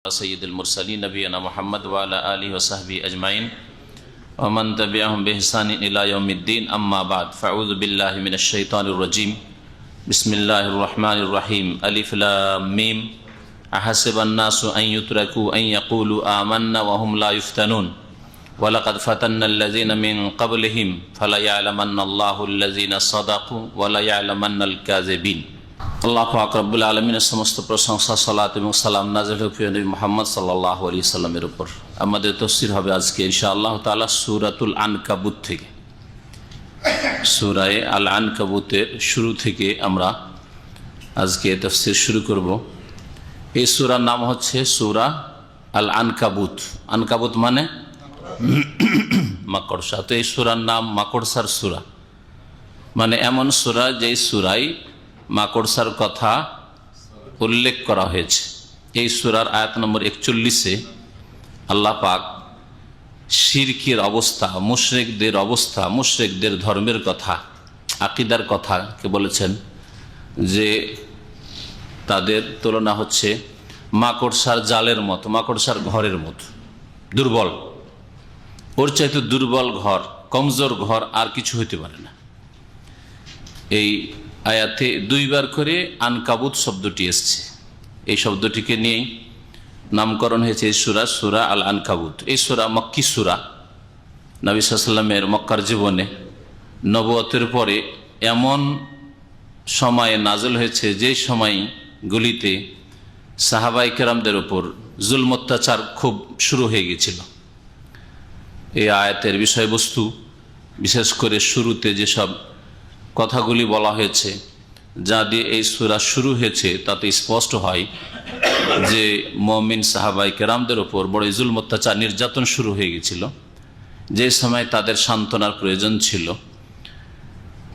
सय्यिदुल मुरसलीन नबीना मुहम्मद व अला आलिहि व सहबिहि अजमाइन व मन तबिअहुम बिइहसान इला यौमिद्दीन अम्मा बाद फ़अऊज़ु बिल्लाहि मिनश शैतानिर रजीम बिस्मिल्लाहिर रहमानिर रहीम अलिफ लाम मीम अहसिबन नासु अन युतरकू अन यक़ूलू आमन्ना व हुम ला युफ्तनून व लक़द फ़तन्नल लज़ीना मिन क़ब्लिहिम फ़लयअलमन्नल्लाहु अल्लज़ीना सदक़ू व लयअलमन्नल काज़िबीन। আল্লাহ পাক রব্বুল আলামিনের সমস্ত প্রশংসা সালাত এবং সালাম নাযিল হোক প্রিয় নবী মুহাম্মদ সাল্লাল্লাহু আলাইহি সাল্লামের উপর। আমাদের তাফসীর হবে আজকে ইনশাআল্লাহ তাআলা সূরাতুল আনকাবুত থেকে। সূরা আল আনকাবুতের শুরু থেকে আমরা আজকে তাফসীর শুরু করব। এই সূরার নাম হচ্ছে সূরা আল আনকাবুত। আনকাবুত মানে মাকড়সা। তো এই সূরার নাম মাকড়সার সূরা, মানে এমন সূরা যেই সূরায় মাকড়সার কথা উল্লেখ করা হয়েছে। এই সূরার আয়াত নম্বর 41-এ আল্লাহ পাক শিরকের অবস্থা, মুশরিকদের অবস্থা, মুশরিকদের ধর্মের কথা, আকীদার কথাকে বলেছেন যে তাদের তুলনা হচ্ছে মাকড়সার জালের মতো, মাকড়সার ঘরের মতো, দুর্বল। ওর চাইতে দুর্বল ঘর, কমজোর ঘর আর কিছু হতে পারে না। এই আয়াতে দুইবার করে আনকাবুত শব্দটি এসছে। এই শব্দটিকে নিয়েই নামকরণ হয়েছে এই সূরা, সূরা আল আনকাবুত। এই সূরা মক্কি সূরা। নবী সাল্লাল্লাহু আলাইহি ওয়াসাল্লামের মক্কার জীবনে নবুয়তের পরে এমন সময়ে নাযিল হয়েছে যে সময়গুলিতে সাহাবায়ে কেরামদের উপর জুলম অত্যাচার খুব শুরু হয়ে গিয়েছিল। এই আয়াতের বিষয়বস্তু বিশেষ করে শুরুতে যেসব কথাগুলি বলা হয়েছে, যা দিয়ে এই সূরা শুরু হয়েছে, তাতে স্পষ্ট হয় যে মুমিন সাহাবায়ে কেরামদের উপর বড় জুলম অত্যাচার, নির্যাতন শুরু হয়ে গিয়েছিল। যে সময় তাদের সান্ত্বনার প্রয়োজন ছিল,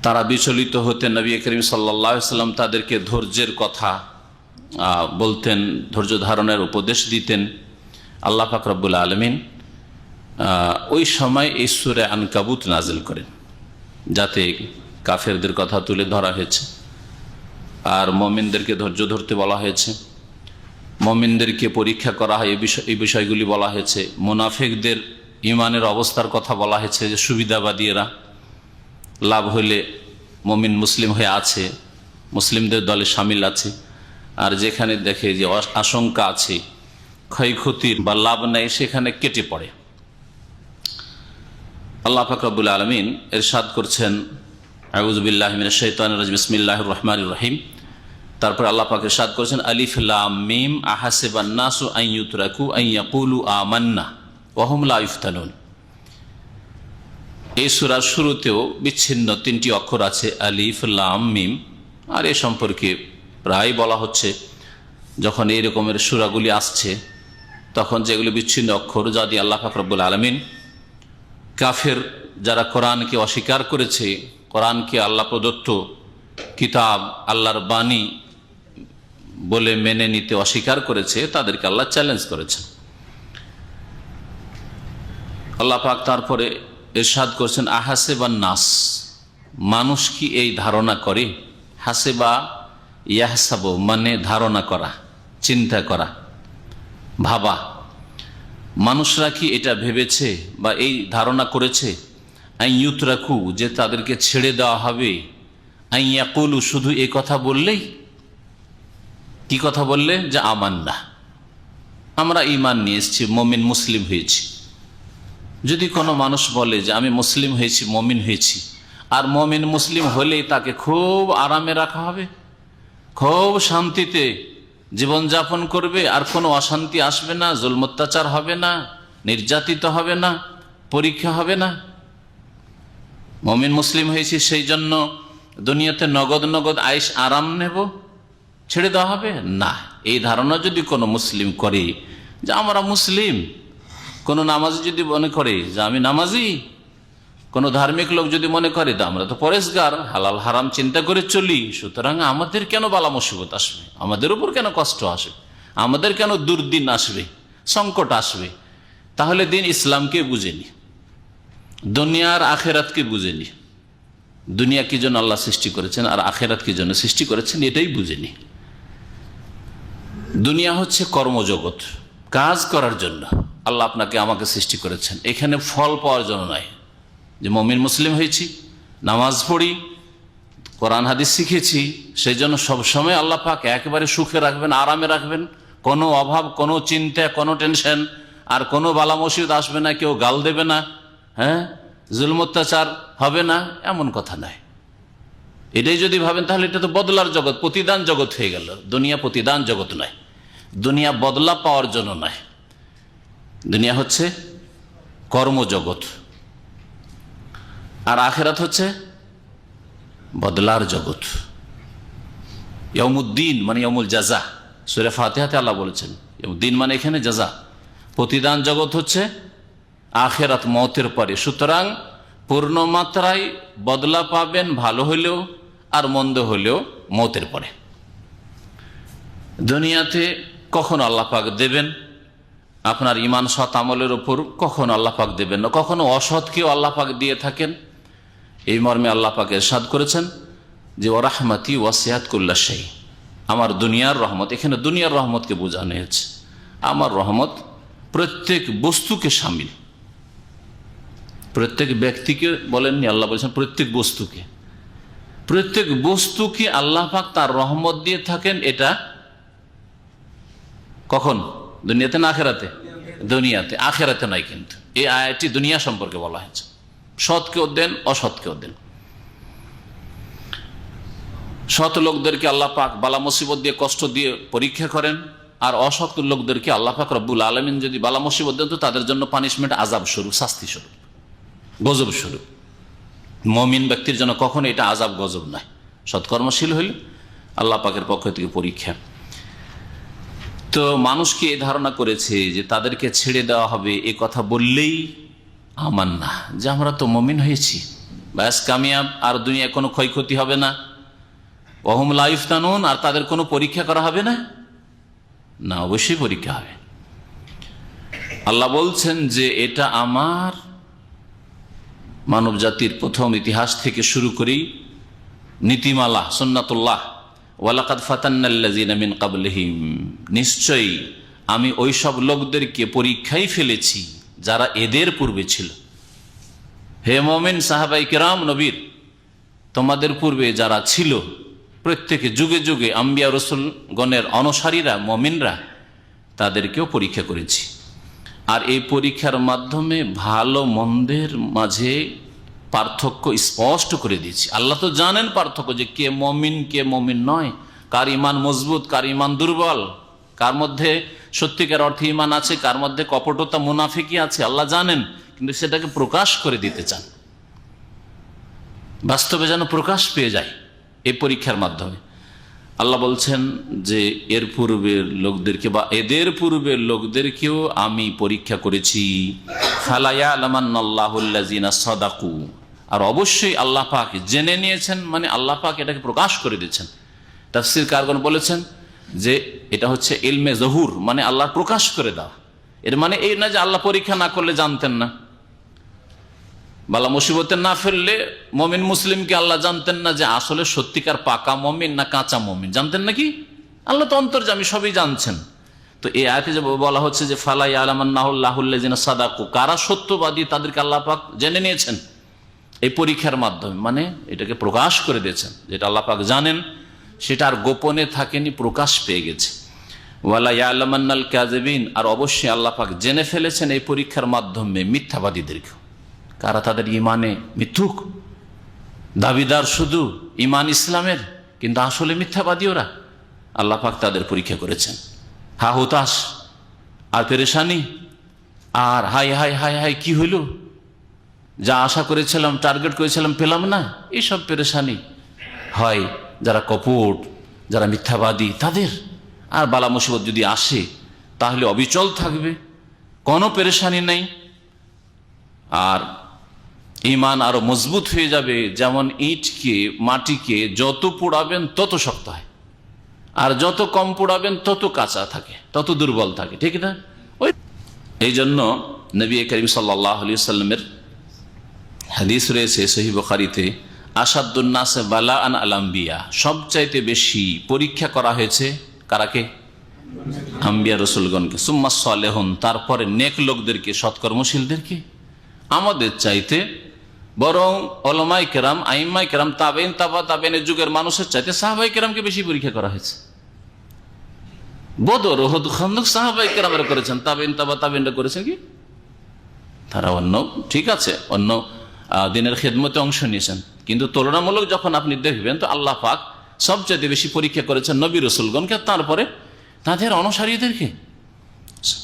তারা বিচলিত হতেন। নবী করিম সাল্লাল্লাহু আলাইহি ওয়াসাল্লাম তাদেরকে ধৈর্যের কথা বলতেন, ধৈর্য ধারণের উপদেশ দিতেন। আল্লাহ পাক রব্বুল আলামিন ওই সময় এই সূরা আনকাবুত নাযিল করেন, যাতে কাফেরদের কথা তুলে ধরা হয়েছে আর মুমিনদেরকে ধৈর্য ধরতে বলা হয়েছে, মুমিনদেরকে পরীক্ষা করা হয় এই বিষয়গুলি বলা হয়েছে। মুনাফিকদের ইমানের অবস্থার কথা বলা হয়েছে, যে সুবিধাবাদীরা লাভ হইলে মুমিন মুসলিম হয়ে আছে, মুসলিমদের দলে শামিল আছে, আর যেখানে দেখে যে আশঙ্কা আছে ক্ষয়ক্ষতির বা লাভ নেই, সেখানে কেটে পড়ে। আল্লাহ পাক রব্বুল আলামিন ইরশাদ করছেন, আউযু বিল্লাহি মিনাশ শাইতানির রাজিম, বিসমিল্লাহির রহমানির রহিম। তারপর আল্লাহ পাক ইরশাদ করেছেন, আলিফ লাম মিম আহাসিবান নাসু আন ইউতরাকু আন ইয়াকুলু আমান্না ওয়া হুম লা ইফতানুন। এই সূরার শুরুতেও বিচ্ছিন্ন তিনটি অক্ষর আছে, আলিফ লাম মিম। আর এ সম্পর্কে প্রায় বলা হচ্ছে, যখন এই রকমের সূরাগুলি আসছে, তখন যেগুলি বিচ্ছিন্ন অক্ষর, যা দিয়ে আল্লাহ পাক রব্বুল আলামিন কাফের যারা কোরআনকে অস্বীকার করেছে, কোরআনকে আল্লাহ প্রদত্ত কিতাব, আল্লাহর বাণী বলে মেনে নিতে অস্বীকার করেছে, তাদেরকে আল্লাহ চ্যালেঞ্জ করেছেন। আল্লাহ পাক তারপরে ইরশাদ করেছেন, আহাসিবান নাস, মানুষ কি এই ধারণা করে? হাসিবা ইয়াহসাবু মানে ধারণা করা, চিন্তা করা, ভাবা। মানুষরা কি এটা ভেবেছে বা এই ধারণা করেছে, আন ইউতরাকু, যে তাদেরকে ছেড়ে দেওয়া হবে, আন ইয়াকুলু, শুধু এই কথা বললেই? কি কথা বললে? যে আমান্না, আমরা ঈমান নিয়ে এসেছি, মুমিন মুসলিম হয়েছি। যদি কোনো মানুষ বলে যে আমি মুসলিম হয়েছি, মুমিন হয়েছি, আর মুমিন মুসলিম হলেই তাকে খুব আরামে রাখা হবে, খুব শান্তিতে জীবনযাপন করবে, আর কোনো অশান্তি আসবে না, জুলম অত্যাচার হবে না, নির্যাতিত হবে না, পরীক্ষা হবে না, মুমিন মুসলিম হয়েছি সেই জন্য দুনিয়াতে নগদ নগদ আয়েশ আরাম নেব, ছেড়ে দেওয়া হবে না। এই ধারণা যদি কোনো মুসলিম করে যে আমরা মুসলিম, কোনো নামাজি যদি মনে করে যে আমি নামাজি, কোনো ধার্মিক লোক যদি মনে করে যে আমরা তো পরেশগার, হালাল হারাম চিন্তা করে চলি, সুতরাং আমাদের কেন বালা মুসিবত আসবে, আমাদের উপর কেন কষ্ট আসবে, আমাদের কেন দুর্দিন আসবে, সংকট আসবে, তাহলে দিন ইসলামকে বুঝেনি, দুনিয়ার আখেরাতকে বুঝেনি। দুনিয়া কি জন্য আল্লাহ সৃষ্টি করেছেন আর আখেরাত কি জন্য সৃষ্টি করেছেন, এটাই বুঝেনি। দুনিয়া হচ্ছে কর্মজগৎ, কাজ করার জন্য আল্লাহ আপনাকে আমাকে সৃষ্টি করেছেন, এখানে ফল পাওয়ার জন্য নয়। যে মুমিন মুসলিম হয়েছি, নামাজ পড়ি, কোরআন হাদিস শিখেছি, সেই জন্য সবসময় আল্লাহ পাক একেবারে সুখে রাখবেন, আরামে রাখবেন, কোনো অভাব, কোনো চিন্তা, কোনো টেনশন, আর কোনো বালা মুসিবত আসবে না, কেউ গাল দেবে না, হ্যাঁ, জুলম অত্যাচার হবে না, এমন কথা নাই। এটাই যদি ভাবেন তাহলে এটা তো বদলার জগৎ, প্রতিদান জগৎ হয়ে গেল। দুনিয়া প্রতিদান জগৎ নয়, দুনিয়া বদলা পাওয়ার জন্য নয়, দুনিয়া হচ্ছে কর্মজগৎ, আর আখেরাত হচ্ছে বদলার জগৎ। ইয়াউমুদ্দিন মানে ইয়াউমুল জাযা, সূরা ফাতিহাতে আল্লাহ বলেছেন দিন মানে এখানে জাযা, প্রতিদান জগৎ হচ্ছে আখেরাত, মওতের পরে। সুতরাং পূর্ণ মাত্রায় বদলা পাবেন, ভালো হলেও আর মন্দ হলেও মওতের পরে। দুনিয়াতে কখনো আল্লাহ পাক দেবেন আপনার ইমান সৎ আমলের ওপর, কখনো আল্লাহ পাক দেবেন না, কখনো অসৎকেও আল্লাহ পাক দিয়ে থাকেন। এই মর্মে আল্লাহ পাক ইরশাদ করেছেন যে ওয়া রাহমাতি ওয়াসিআত কুল্লা শাই, আমার দুনিয়ার রহমত, এখানে দুনিয়ার রহমতকে বোঝানো হয়েছে। আমার রহমত প্রত্যেক বস্তুকে শামিল, প্রত্যেক ব্যক্তিকে বলেননি, আল্লাহ বলেছেন প্রত্যেক বস্তুকে। প্রত্যেক বস্তুকে আল্লাহ পাক তার রহমত দিয়ে থাকেন। এটা কখন? দুনিয়াতে না আখেরাতে? দুনিয়াতে, আখেরাতে নাই। কিন্তু এই আয়াতটি দুনিয়া সম্পর্কে বলা হয়েছে। সৎকেও দেন, অসৎকেও দেন। সৎ লোকদেরকে আল্লাহ পাক বালা মুসিবত দিয়ে, কষ্ট দিয়ে পরীক্ষা করেন, আর অসৎ লোকদেরকে আল্লাহ পাক রব্বুল আলামিন যদি বালা মুসিবত দেন তো তাদের জন্য পানিশমেন্ট, আযাব স্বরূপ, শাস্তি স্বরূপ, গজব স্বরূপ। মুমিন ব্যক্তির জন্য কখনো এটা আযাব গজব নয়। সৎকর্মশীল হইলে আল্লাহ পাকের পক্ষ থেকে পরীক্ষা। তো মানুষকে এই ধারণা করেছে যে তাদেরকে ছেড়ে দেওয়া হবে, এ কথা বললেই আমার না, যে আমরা তো মুমিন হয়েছি, ব্যাস কামিয়াব, আর দুনিয়ায় কোনো ক্ষয়ক্ষতি হবে না, ওয়াহুম লা ইফতানুন, আর তাদের কোনো পরীক্ষা করা হবে না। না, অবশ্যই পরীক্ষা হবে। আল্লাহ বলছেন যে এটা আমার মানব জাতির প্রথম ইতিহাস থেকে শুরু করেই নীতিমালা, সুন্নাতুল্লাহ। ওয়ালাকাদ ফাতান্নাল্লাযীনা মিন ক্বাবলিহিম, নিশ্চয়ই আমি ওই সব লোকদেরকে পরীক্ষায় ফেলেছি যারা এদের পূর্বে ছিল। হে মুমিন সাহাবায়ে কেরাম, নবীর তোমাদের পূর্বে যারা ছিল, প্রত্যেকে যুগে যুগে আম্বিয়া রাসূলগণের অনুসারীরা, মুমিনরা, তাদেরকেও পরীক্ষা করেছি। আর এই পরীক্ষার মাধ্যমে ভালো মন্দের মাঝে পার্থক্য স্পষ্ট করে দিয়েছি। আল্লাহ তো জানেন পার্থক্য, যে কে মুমিন কে মুমিন নয়, কার ইমান মজবুত কার ইমান দুর্বল, কার মধ্যে সত্যিকার অর্থে ইমান আছে, কার মধ্যে কপটতা মুনাফিকি আছে, আল্লাহ জানেন। কিন্তু সেটাকে প্রকাশ করে দিতে চান, বাস্তবে যেন প্রকাশ পেয়ে যায় এই পরীক্ষার মাধ্যমে। আল্লাহ বলছেন যে এর পূর্বের লোকদেরকে বা এদের পূর্বের লোকদেরকেও আমি পরীক্ষা করেছি। ফালা ইয়ালামান্নাল্লাহুল্লাযীনা সাদাকু, আর অবশ্যই আল্লাহ পাক জেনে নিয়েছেন, মানে আল্লাহ পাক এটাকে প্রকাশ করে দিয়েছেন। তাফসীর কারগণ বলেছেন যে এটা হচ্ছে ইলমে জহুর, মানে আল্লাহ প্রকাশ করে দাও। এর মানে এই না যে আল্লাহ পরীক্ষা না করলে জানতেন না, বালা মুসিবতে না ফেললে মুমিন মুসলিমকে আল্লাহ জানতেন না যে আসলে সত্যিকার পাকা মুমিন না কাঁচা মুমিন, জানতেন নাকি? আল্লাহ তো অন্তর্যামী, সবই জানছেন। তো এই আয়াতে যে বলা হচ্ছে যে ফালা ইয়ালামান্নাহুল্লাহুল্লাযীনা সাদাকু, কারা সত্যবাদী তাদেরকে আল্লাহ পাক জেনে নিয়েছেন এই পরীক্ষার মাধ্যমে, মানে এটাকে প্রকাশ করে দিয়েছেন। যেটা আল্লাহ পাক জানেন সেটা আর গোপনে থাকেনি, প্রকাশ পেয়ে গেছে। ওয়ালা ইয়ালামান্নাল কাযিবিন, আর অবশ্যই আল্লাহ পাক জেনে ফেলেছেন এই পরীক্ষার মাধ্যমে মিথ্যাবাদীদেরকে, কারা তাদের ইমানে মিথ্যুক, দাবিদার শুধু ইমান ইসলামের কিন্তু আসলে মিথ্যাবাদী ওরা। আল্লাহ পাক তাদের পরীক্ষা করেছেন। হা হতাশ আর পেরেশানি, আর হাই হাই হাই হাই কি হইল, যা আশা করেছিলাম, টার্গেট করেছিলাম, পেলাম না, এইসব পেরেশানি হয় যারা কপট, যারা মিথ্যাবাদী তাদের। আর বালা মুসিবত যদি আসে তাহলে অবিচল থাকবে, কোনো পেরেশানি নেই, আর ইমান আরো মজবুত হয়ে যাবে। যেমন ইটকে, মাটিকে যত পোড়াবেন তত শক্ত হয়, আর যত কম পোড়াবেন তত কাঁচা থাকে, তত দুর্বল থাকে, ঠিক না? ওই এই জন্য নবী করিম সাল্লাল্লাহু আলাইহি ওয়াসাল্লামের হাদিস রয়েছে সহিহ বুখারীতে, আসাদুন নাস বালাআন আল আম্বিয়া, সবচাইতে বেশি পরীক্ষা করা হয়েছে কারাকে? আম্বিয়া রসুলগণকে, সুম্মা সালেহুন, তারপরে নেক লোকদেরকে, সৎকর্মশীলদেরকে। আমাদের চাইতে বরং ওলামায়ে কেরাম, আইম্মায়ে কেরাম, তাবেইন, তাবা তাবেইনের যুগের মানুষের চাইতে সাহাবায়ে কেরামকে বেশি পরীক্ষা করা হয়েছে। বদর, উহুদ, খন্দক সাহাবায়ে কেরামরা করেছেন, তাবেইন, তাবা তাবেইনরা করেছেন কি? তারা অন্য, ঠিক আছে, অন্য দিনের খেদমতে অংশ নিয়েছেন, কিন্তু তুলনামূলক যখন আপনি দেখবেন তো আল্লাহ পাক সবচেয়ে বেশি পরীক্ষা করেছেন নবী রসুলগণকে, তারপরে তাদের অনুসারীদেরকে,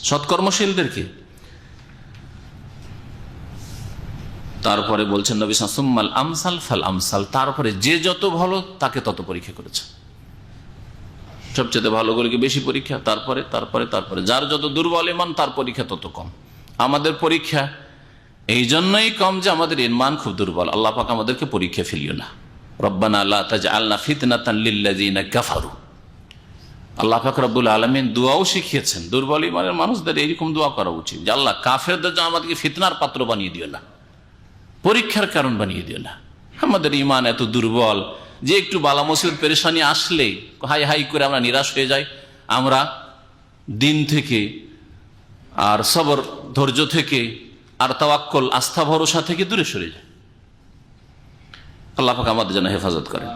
সৎকর্মশীলদেরকে। তারপরে বলছেন নবী সুম্মাল আমসাল ফাল আমসাল, তারপরে যে যত ভালো তাকে তত পরীক্ষা করেছে, সবচেয়ে ভালোগুলোকে বেশি পরীক্ষা, তারপরে তারপরে তারপরে যার যত দুর্বল ঈমান তার পরীক্ষা তত কম। আমাদের পরীক্ষা এই জন্যই কম যে আমাদের ঈমান খুব দুর্বল। আল্লাহ পাক আমাদেরকে পরীক্ষা ফেলিও না। রব্বানা লা তাজআলনা ফিতনাতান লিল্লাযিনা কাফারু। আল্লাহ পাক রব্বুল আলামিন দোয়াও শিখিয়েছেন দুর্বল ঈমানের মানুষদের এইরকম দোয়া করা উচিত যে আল্লাহ কাফেরদের জন্য আমাদেরকে ফিতনার পাত্র বানিয়ে দিও না, পরীক্ষার কারণ বানিয়ে দিও না। আমাদের ঈমান এত দুর্বল যে একটু বালা মুসিবত পেরেশানি আসলেই হাই হাই করে আমরা নিরাশ হয়ে যাই, আমরা দিন থেকে আর সবর, ধৈর্য থেকে আর তাওয়াক্কুল, আস্থা ভরসা থেকে দূরে সরে যায়। আল্লাহ পাক আমাদের জন্য হেফাজত করেন।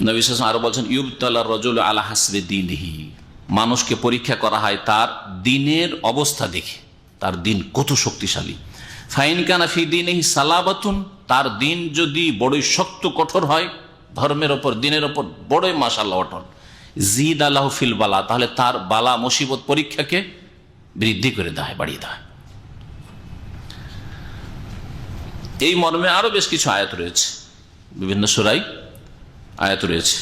নবী সাল্লাল্লাহু আলাইহি ওয়াসাল্লাম আরো বলছেন ইউবতালার রাজুলু আলা হাসবি দীনিহি, মানুষকে পরীক্ষা করা হয় তার দিনের অবস্থা দেখে, তার দিন কত শক্তিশালী। ফাইন কানা ফি দীনিহি সালাবাতুন, তার দিন যদি বড়ই শক্ত কঠোর হয়, ধর্মের ওপর, দিনের ওপর বড়ই মাশাআল্লাহ অটল, জিদ আল্লাহু ফিল বালা, তাহলে তার বালা মুসিবত পরীক্ষাকে বৃদ্ধি করে দেয়, বাড়িয়ে দেয়। এই মর্মে আরো বেশ কিছু আয়াত রয়েছে, বিভিন্ন সূরায় আয়াত রয়েছে।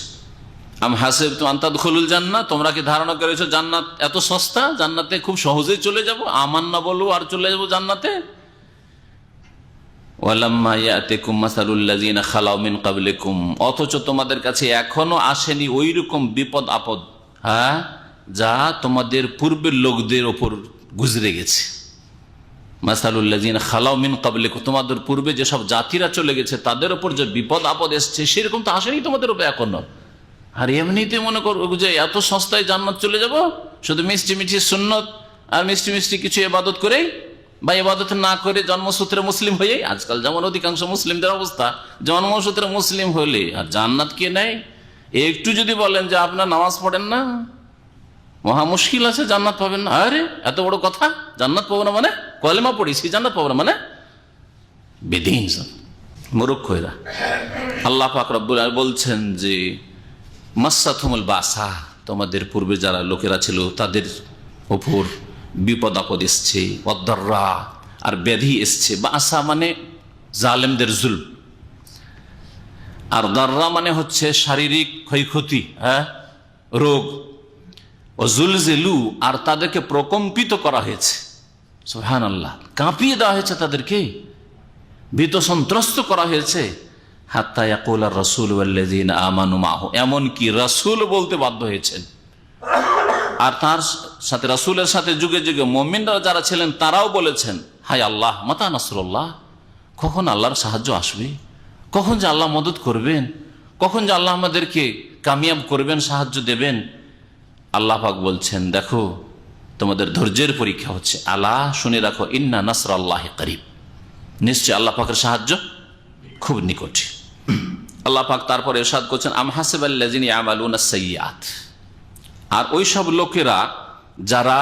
আম হাসিবতুম আন তাদখুলুল জান্নাহ, তোমরা কি ধারণা করেছো জান্নাত এত সস্তা, জান্নাতে খুব সহজেই চলে যাব, আমান্না বলো আর চলে যাব জান্নাতে। ওয়ালাম্মা ইয়াতিকুম মাসালুল লাযিনা খালাউ মিন ক্বাবলিকুম, অথচ তোমাদের কাছে এখনো আসেনি ওই রকম বিপদ আপদ, হ্যাঁ, যা তোমাদের পূর্বের লোকদের ওপর গুজরে গেছে। মাসালুল লাযিনা খালাউ মিন ক্বাবলিকুম, তোমাদের পূর্বে যেসব জাতিরা চলে গেছে তাদের ওপর যে বিপদ আপদ এসছে সেরকম তো আসেনি তোমাদের উপর এখনো। আর এমনিতে মনে করো যে এত সস্তায় জান্নাত চলে যাব শুধু মিষ্টি মিষ্টি সুন্নত আর মিষ্টি মিষ্টি কিছু ইবাদত করেই, বা ইবাদত না করে জন্মসূত্রে মুসলিম হয়ে। আজকাল যেমন অধিকাংশ মুসলিমদের অবস্থা, জন্মসূত্রে মুসলিম হলে আর জান্নাত কে নেয়। একটু যদি বলেন যে আপনার নামাজ পড়েন না, মহা মুশকিল আছে, জান্নাত পাবেন না। আরে এত বড় কথা, জান্নাত পাবো না মানে? কলেমা পড়িছি, জান্নাত পাবো না মানে? বেদিন মূর্খ এরা। আল্লাহ পাক রব্বুল আলামিন বলছেন যে মাসাতুমুল বাসা, তোমাদের পূর্বে যারা লোকেরা ছিল তাদের ওপর বিপদ আপদ এসছে, অদ্দররা, আর ব্যাধি এসছে। বাসা মানে জালেমদের জুলম, আর দররা মানে হচ্ছে শারীরিক ক্ষয়ক্ষতি, হ্যাঁ, রোগ। ও জুলজিলু, আর তাদেরকে প্রকম্পিত করা হয়েছে, সুবহানাল্লাহ, কাঁপিয়ে দেওয়া হয়েছে, তাদেরকে ভীত সন্ত্রস্ত করা হয়েছে। হাত্তা ইয়াকুলার রাসূল ওয়াল্লাযিনা আমানু মাহু, এমনকি রাসূল বলতে বাধ্য হয়েছেন, আর তার সাথে রাসূলের সাথে যুগে যুগে মুমিনরা যারা ছিলেন তারাও বলেছেন, হায় আল্লাহ মাতা নাসরুল্লাহ, কখন আল্লাহর সাহায্য আসবে, কখন যে আল্লাহ মদত করবেন, কখন যে আল্লাহ আমাদেরকে কামিয়াব করবেন, সাহায্য দেবেন। আল্লাহ পাক বলছেন, দেখো তোমাদের ধৈর্যের পরীক্ষা হচ্ছে। আলা, শুনে রাখো, ইন্না নাসরাল্লাহি করিব, নিশ্চয় আল্লাহ পাকের সাহায্য খুব নিকট। আল্লাহ পাক তারপরে ইরশাদ করছেন, আম হাসিবাল্লাযিনা ইয়ামালুনাস সাইয়্যাত, আর ওই সব লোকেরা যারা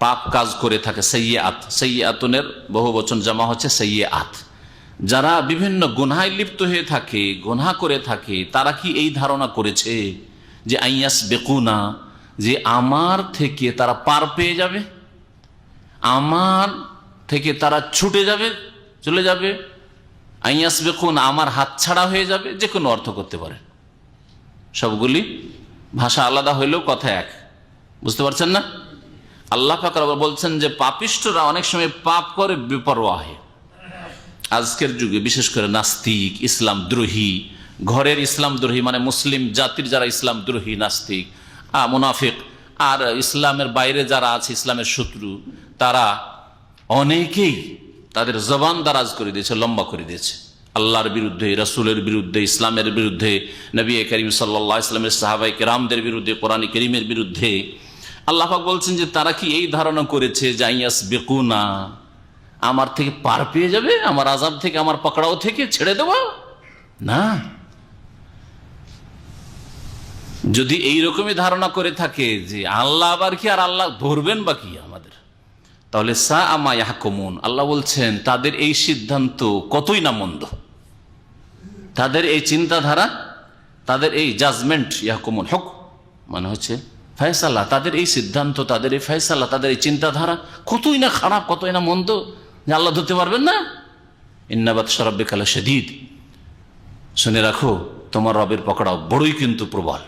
পাপ কাজ করে থাকে, সাইয়্যাত, সাইয়্যাতুনের বহু বচন জামা হচ্ছে সাইয়্যাত, যারা বিভিন্ন গুনাহে লিপ্ত হয়ে থাকে, গুনাহ করে থাকে, তারা কি এই ধারণা করেছে যে আইয়াস বেকুনা, যে আমার থেকে তারা পার পেয়ে যাবে, আমার থেকে তারা ছুটে যাবে, চলে যাবে, আইয়াস বেকুনা, আমার হাত ছাড়া হয়ে যাবে। যে কোনো অর্থ করতে পারে, সবগুলি ভাষা আলাদা হইলেও কথা এক, বুঝতে পারছেন না? আল্লাহ পাক বলছেন যে পাপিষ্ঠরা অনেক সময় পাপ করে বেপরোয়া। আজকের যুগে বিশেষ করে নাস্তিক, ইসলাম দ্রোহী, ঘরের ইসলাম দ্রোহী মানে মুসলিম জাতির যারা ইসলাম দ্রোহী, নাস্তিক, মুনাফিক, আর ইসলামের বাইরে যারা আছে ইসলামের শত্রু, তারা অনেকেই তাদের জবান দারাজ করে দিয়েছে, লম্বা করে দিয়েছে। আল্লাহর বিরুদ্ধে, রাসূলের বিরুদ্ধে, ইসলামের বিরুদ্ধে, নবী করিম সাল্লাল্লাহু আলাইহি ওয়াসাল্লামের সাহাবায়ে কেরামদের বিরুদ্ধে, কোরআন কারীমের বিরুদ্ধে। আল্লাহ পাক বলছেন যে তারা কি এই ধারণা করেছে যে ইয়াসবিকুনা, আমার থেকে পার পেয়ে যাবে, আমার আযাব থেকে, আমার পাকড়াও থেকে ছেড়ে দেব? না। যদি এইরকমই ধারণা করে থাকে যে আল্লাহ আবার কি, আর আল্লাহ ধরবেন বা কি আমাদের, তাহলে সাআ মা ইয়াহকুমুন, আল্লাহ বলছেন তাদের এই সিদ্ধান্ত কতই না মন্দ, তাদের এই চিন্তাধারা, তাদের এই জাজমেন্ট, ইয়াহকুমুন হক মানে হচ্ছে ফয়সালা, তাদের এই সিদ্ধান্ত, তাদের এই ফয়সালা, তাদের এই চিন্তাধারা কতই না খারাপ, কতই না মন্দ, যে আল্লাহ ধরতে পারবেন না। ইন্না বাতশা রাব্বিকা লাশাদীদ, শুনে রাখো তোমার রবের পকড়াও বড়ই কিন্তু প্রবল,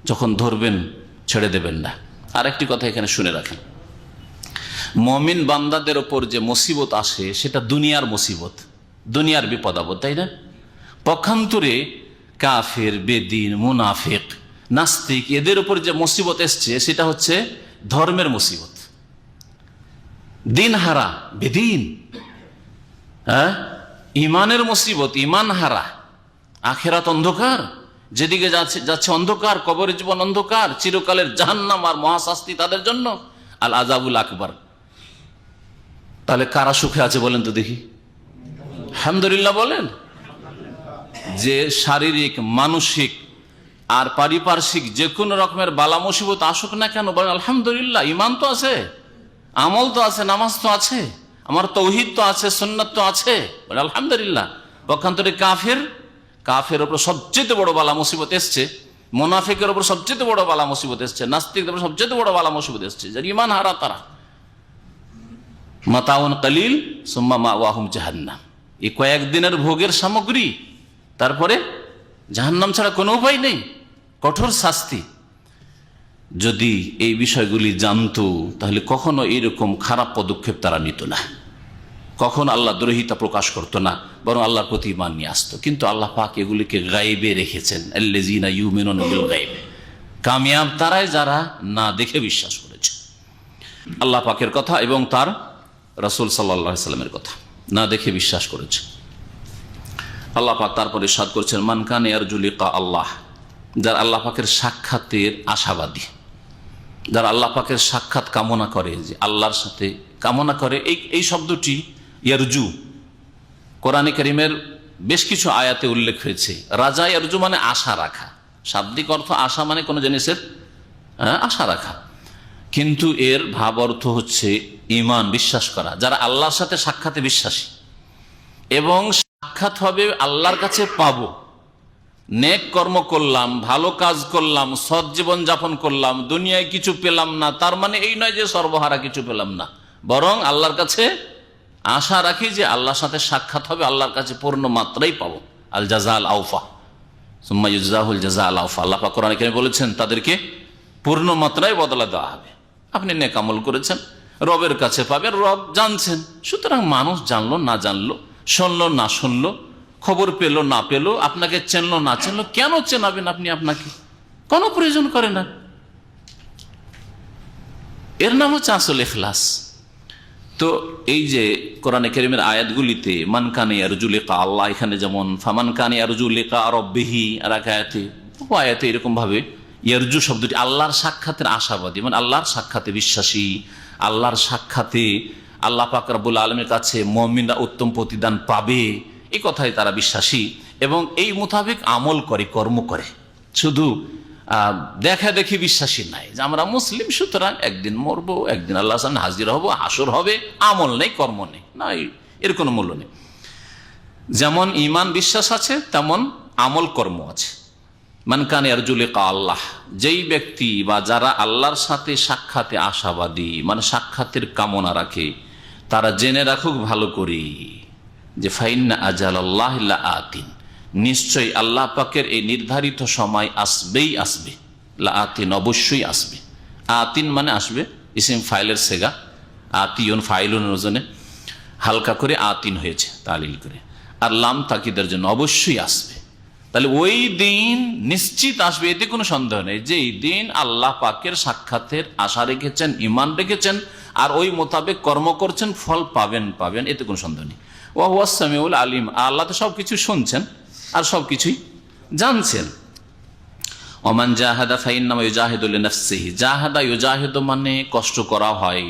যখন ধরবেন ছেড়ে দেবেন না। আরেকটি কথা এখানে শুনে রাখেন, মুমিন বান্দাদের ওপর যে মুসিবত আসে সেটা দুনিয়ার মুসিবত, দুনিয়ার বিপদ আপদ, তাই না? পক্ষান্তরে কাফের, বেদিন, মুনাফিক, নাস্তিক, এদের উপর যে মুসিবত এসছে সেটা হচ্ছে ধর্মের মুসিবত। দিন হারা, বেদিন, হ্যাঁ, ইমানের মুসিবত, ইমান হারা, আখেরাত অন্ধকার, যেদিকে যাচ্ছে অন্ধকার, কবরের জীবন অন্ধকার, চিরকালের জাহান্নাম আর মহাশাস্তি তাদের জন্য, আল আযাবুল আকবার। তাহলে কারা সুখে আছে বলেন তো দেখি? আলহামদুলিল্লাহ বলেন। যে শারীরিক, মানসিক আর পারিপার্শ্বিক যে কোনো রকমের বালা মুসিবত আসুক না কেন, বলেন আলহামদুলিল্লাহ। ইমান তো আছে, আমল তো আছে, নামাজ তো আছে, আমার তৌহিদ তো আছে, সুন্নাত তো আছে, বলেন আলহামদুলিল্লাহ। পক্ষান্তরে কাফের ওপর সবচেয়ে বড় বালা মুসিবত এসছে, মুনাফিকের ওপর সবচেয়ে বড় বালা মুসিবত এসছে, নাস্তিকদের ওপর সবচেয়ে বড় বালা মুসিবত এসছে, যার ইমান হারা তারা। মাতাউন কালিল সুম্মা মাওয়াহুম জাহান্নাম, এই কয়েকদিনের ভোগের সামগ্রী, তারপরে জাহান্নাম ছাড়া কোনো উপায় নেই, কঠোর শাস্তি। যদি এই বিষয়গুলি জানতো তাহলে কখনো এইরকম খারাপ পদক্ষেপ তারা নিত না, কখনো আল্লাহ দ্রোহিতা প্রকাশ করতো না, বরং আল্লাহর প্রতি ঈমান নিয়ে আসতো। কিন্তু আল্লাহ পাক এগুলিকে গায়েবে রেখেছেন, আল্লাযীনা ইউমিনুনা বিল গায়ব, কামিয়াব তারাই যারা না দেখে বিশ্বাস করেছে। আল্লাহ পাকের কথা এবং তার রাসূল সাল্লাল্লাহু আলাইহি সাল্লামের কথা না দেখে বিশ্বাস করেছে। আল্লাহ পাক তারপরে ইরশাদ করেছেন, মান কানা ইয়ারজু লিকা আল্লাহ, যারা আল্লাহ পাকের সাক্ষাতের আশাবাদী, যারা আল্লাহ পাকের সাক্ষাৎ কামনা করে, যে আল্লাহর সাথে কামনা করে। এই শব্দটি ইয়ারজু কোরআনে কারীমের বেশ কিছু আয়াতে উল্লেখ হয়েছে। রাজা ইয়ারজু মানে আশা রাখা, শাব্দিক অর্থ আশা মানে কোনো জিনিসের আশা রাখা, কিন্তু এর ভাব অর্থ হচ্ছে ঈমান, বিশ্বাস করা। যারা আল্লাহর সাথে সাক্ষাতে বিশ্বাসী এবং সাক্ষাৎ হবে আল্লাহর কাছে পাবো, নেক কর্ম করলাম, ভালো কাজ করলাম, সৎ জীবন যাপন করলাম, দুনিয়ায় কিছু পেলাম না, তার মানে এই নয় যে সর্বহারা কিছু পেলাম না, বরং আল্লাহর কাছে আশা রাখি যে আল্লাহর সাথে সাক্ষাৎ হবে, আল্লাহর কাছে পূর্ণ মাত্রাই পাবো। আল জাযা আল আওফা সুম্মা ইউজাহুল জাযা আল আওফা, আল্লাহ পাক কোরআনে কারীমে বলেছেন তাদেরকে পূর্ণ মাত্রায় বদলা দেওয়া হবে। আপনি নেক আমল করেছেন, রবের কাছে পাবেন, রব জানছেন। সুতরাং মানুষ জানলো না জানলো, শুনলো না শুনলো, খবর পেলো না পেলো, আপনাকে চেনলো না চেনলো, কেন চেনাবেন আপনি আপনাকে? কোনো প্রয়োজন করে না। এর নাম হচ্ছে আসল ইখলাস। তো এই যে কোরআনে কারীমের আয়াতগুলিতে মান কানা ইয়ারজু লিকা আল্লাহ, এখানে যেমন ফামান কানা ইয়ারজু লিকা রাব্বিহি, আর এক আয়াতে এরকম ভাবে ইয়ারজু শব্দটি আল্লাহর সাক্ষাতের আশাবাদী, মানে আল্লাহর সাক্ষাতে বিশ্বাসী, আল্লাহর সাক্ষাতে আল্লাহ পাক রব্বুল আলামিনের কাছে মুমিনরা উত্তম প্রতিদান পাবে, এই কথাই তারা বিশ্বাসী এবং এই মোতাবেক আমল করে, কর্ম করে। শুধু দেখা দেখি বিশ্বাসী নাই যে আমরা মুসলিম, সুতরাং একদিন মরবো, একদিন আল্লাহর সামনে হাজির হব, হাসর হবে, আমল নেই, কর্ম নেই, না, এর কোনো মূল্য নেই। যেমন ঈমান বিশ্বাস আছে, তেমন আমল কর্ম আছে। মান কানা ইয়ারজু লিকা আল্লাহ, যেই ব্যক্তি বা যারা আল্লাহর সাথে সাক্ষাতে আশাবাদী, মানে সাক্ষাতের কামনা রাখে, তারা জেনে রাখুক ভালো করে যে ফাইন্না আজালাল্লাহি লাআতিন, নিশ্চয়ই আল্লাহ পাকের এই নির্ধারিত সময় আসবেই আসবে। লাআতিন, অবশ্যই আসবে। আতিন মানে আসবে, ইসিম ফাইলের সেগা, আতিউন ফাইলুনের ওজনে হালকা করে আতিন হয়েছে তালিল করে, আর লাম তাকিদের জন্য অবশ্যই আসবে। তাহলে ওই দিন নিশ্চিত আসবে, এতে কোনো সন্দেহ নেই। যে এই দিন আল্লাহ পাকের সাক্ষাতের আশা রেখেছেন, ঈমান রেখেছেন, আর ওই মোতাবেক কর্ম করছেন, ফল পাবেন, এতে কোনো সন্দেহ নেই। ওয়া হুয়াস সামিউল আলিম, আল্লাহ তো সবকিছু শুনছেন আর সবকিছুই জানছেন। ওমান জাহাদা ফাইন্নামা ইউজাহিদু লিনাফসিহি, জাহাদা ইউজাহিদু মানে কষ্ট করা হয়,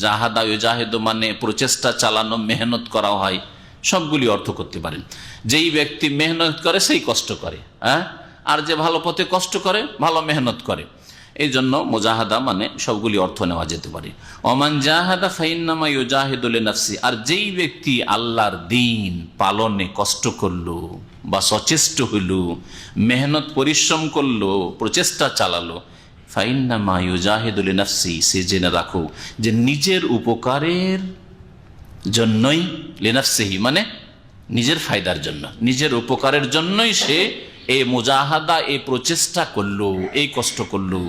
জাহাদা ইউজাহিদু মানে প্রচেষ্টা চালানো, মেহনত করা হয়, সবগুলি অর্থ করতে পারেন। যেই ব্যক্তি মেহনত করে সেই কষ্ট করে, হ্যাঁ, আর যে ভালো পথে কষ্ট করে, ভালো মেহনত করে, এই জন্য মুজাহাদা মানে সবগুলি অর্থ নেওয়া যেতে পারে। ওমান জাহাদা ফাইন্নামা ইউজাহিদু লিনাফসি, আর যেই ব্যক্তি আল্লাহর দ্বীন পালনে কষ্ট করলো বা সচেষ্ট হইল, মেহনত পরিশ্রম করলো, প্রচেষ্টা চালালো, ফাইন্নামা ইউজাহিদু লিনাফসি, সে জেনে রাখো যে নিজের উপকারের জন্যই, লিনাফসিহি মানে নিজের ফায়দার জন্য, নিজের উপকারের জন্যই সে এই মুজাহাদা, এই প্রচেষ্টা করলো, এই কষ্ট করলো।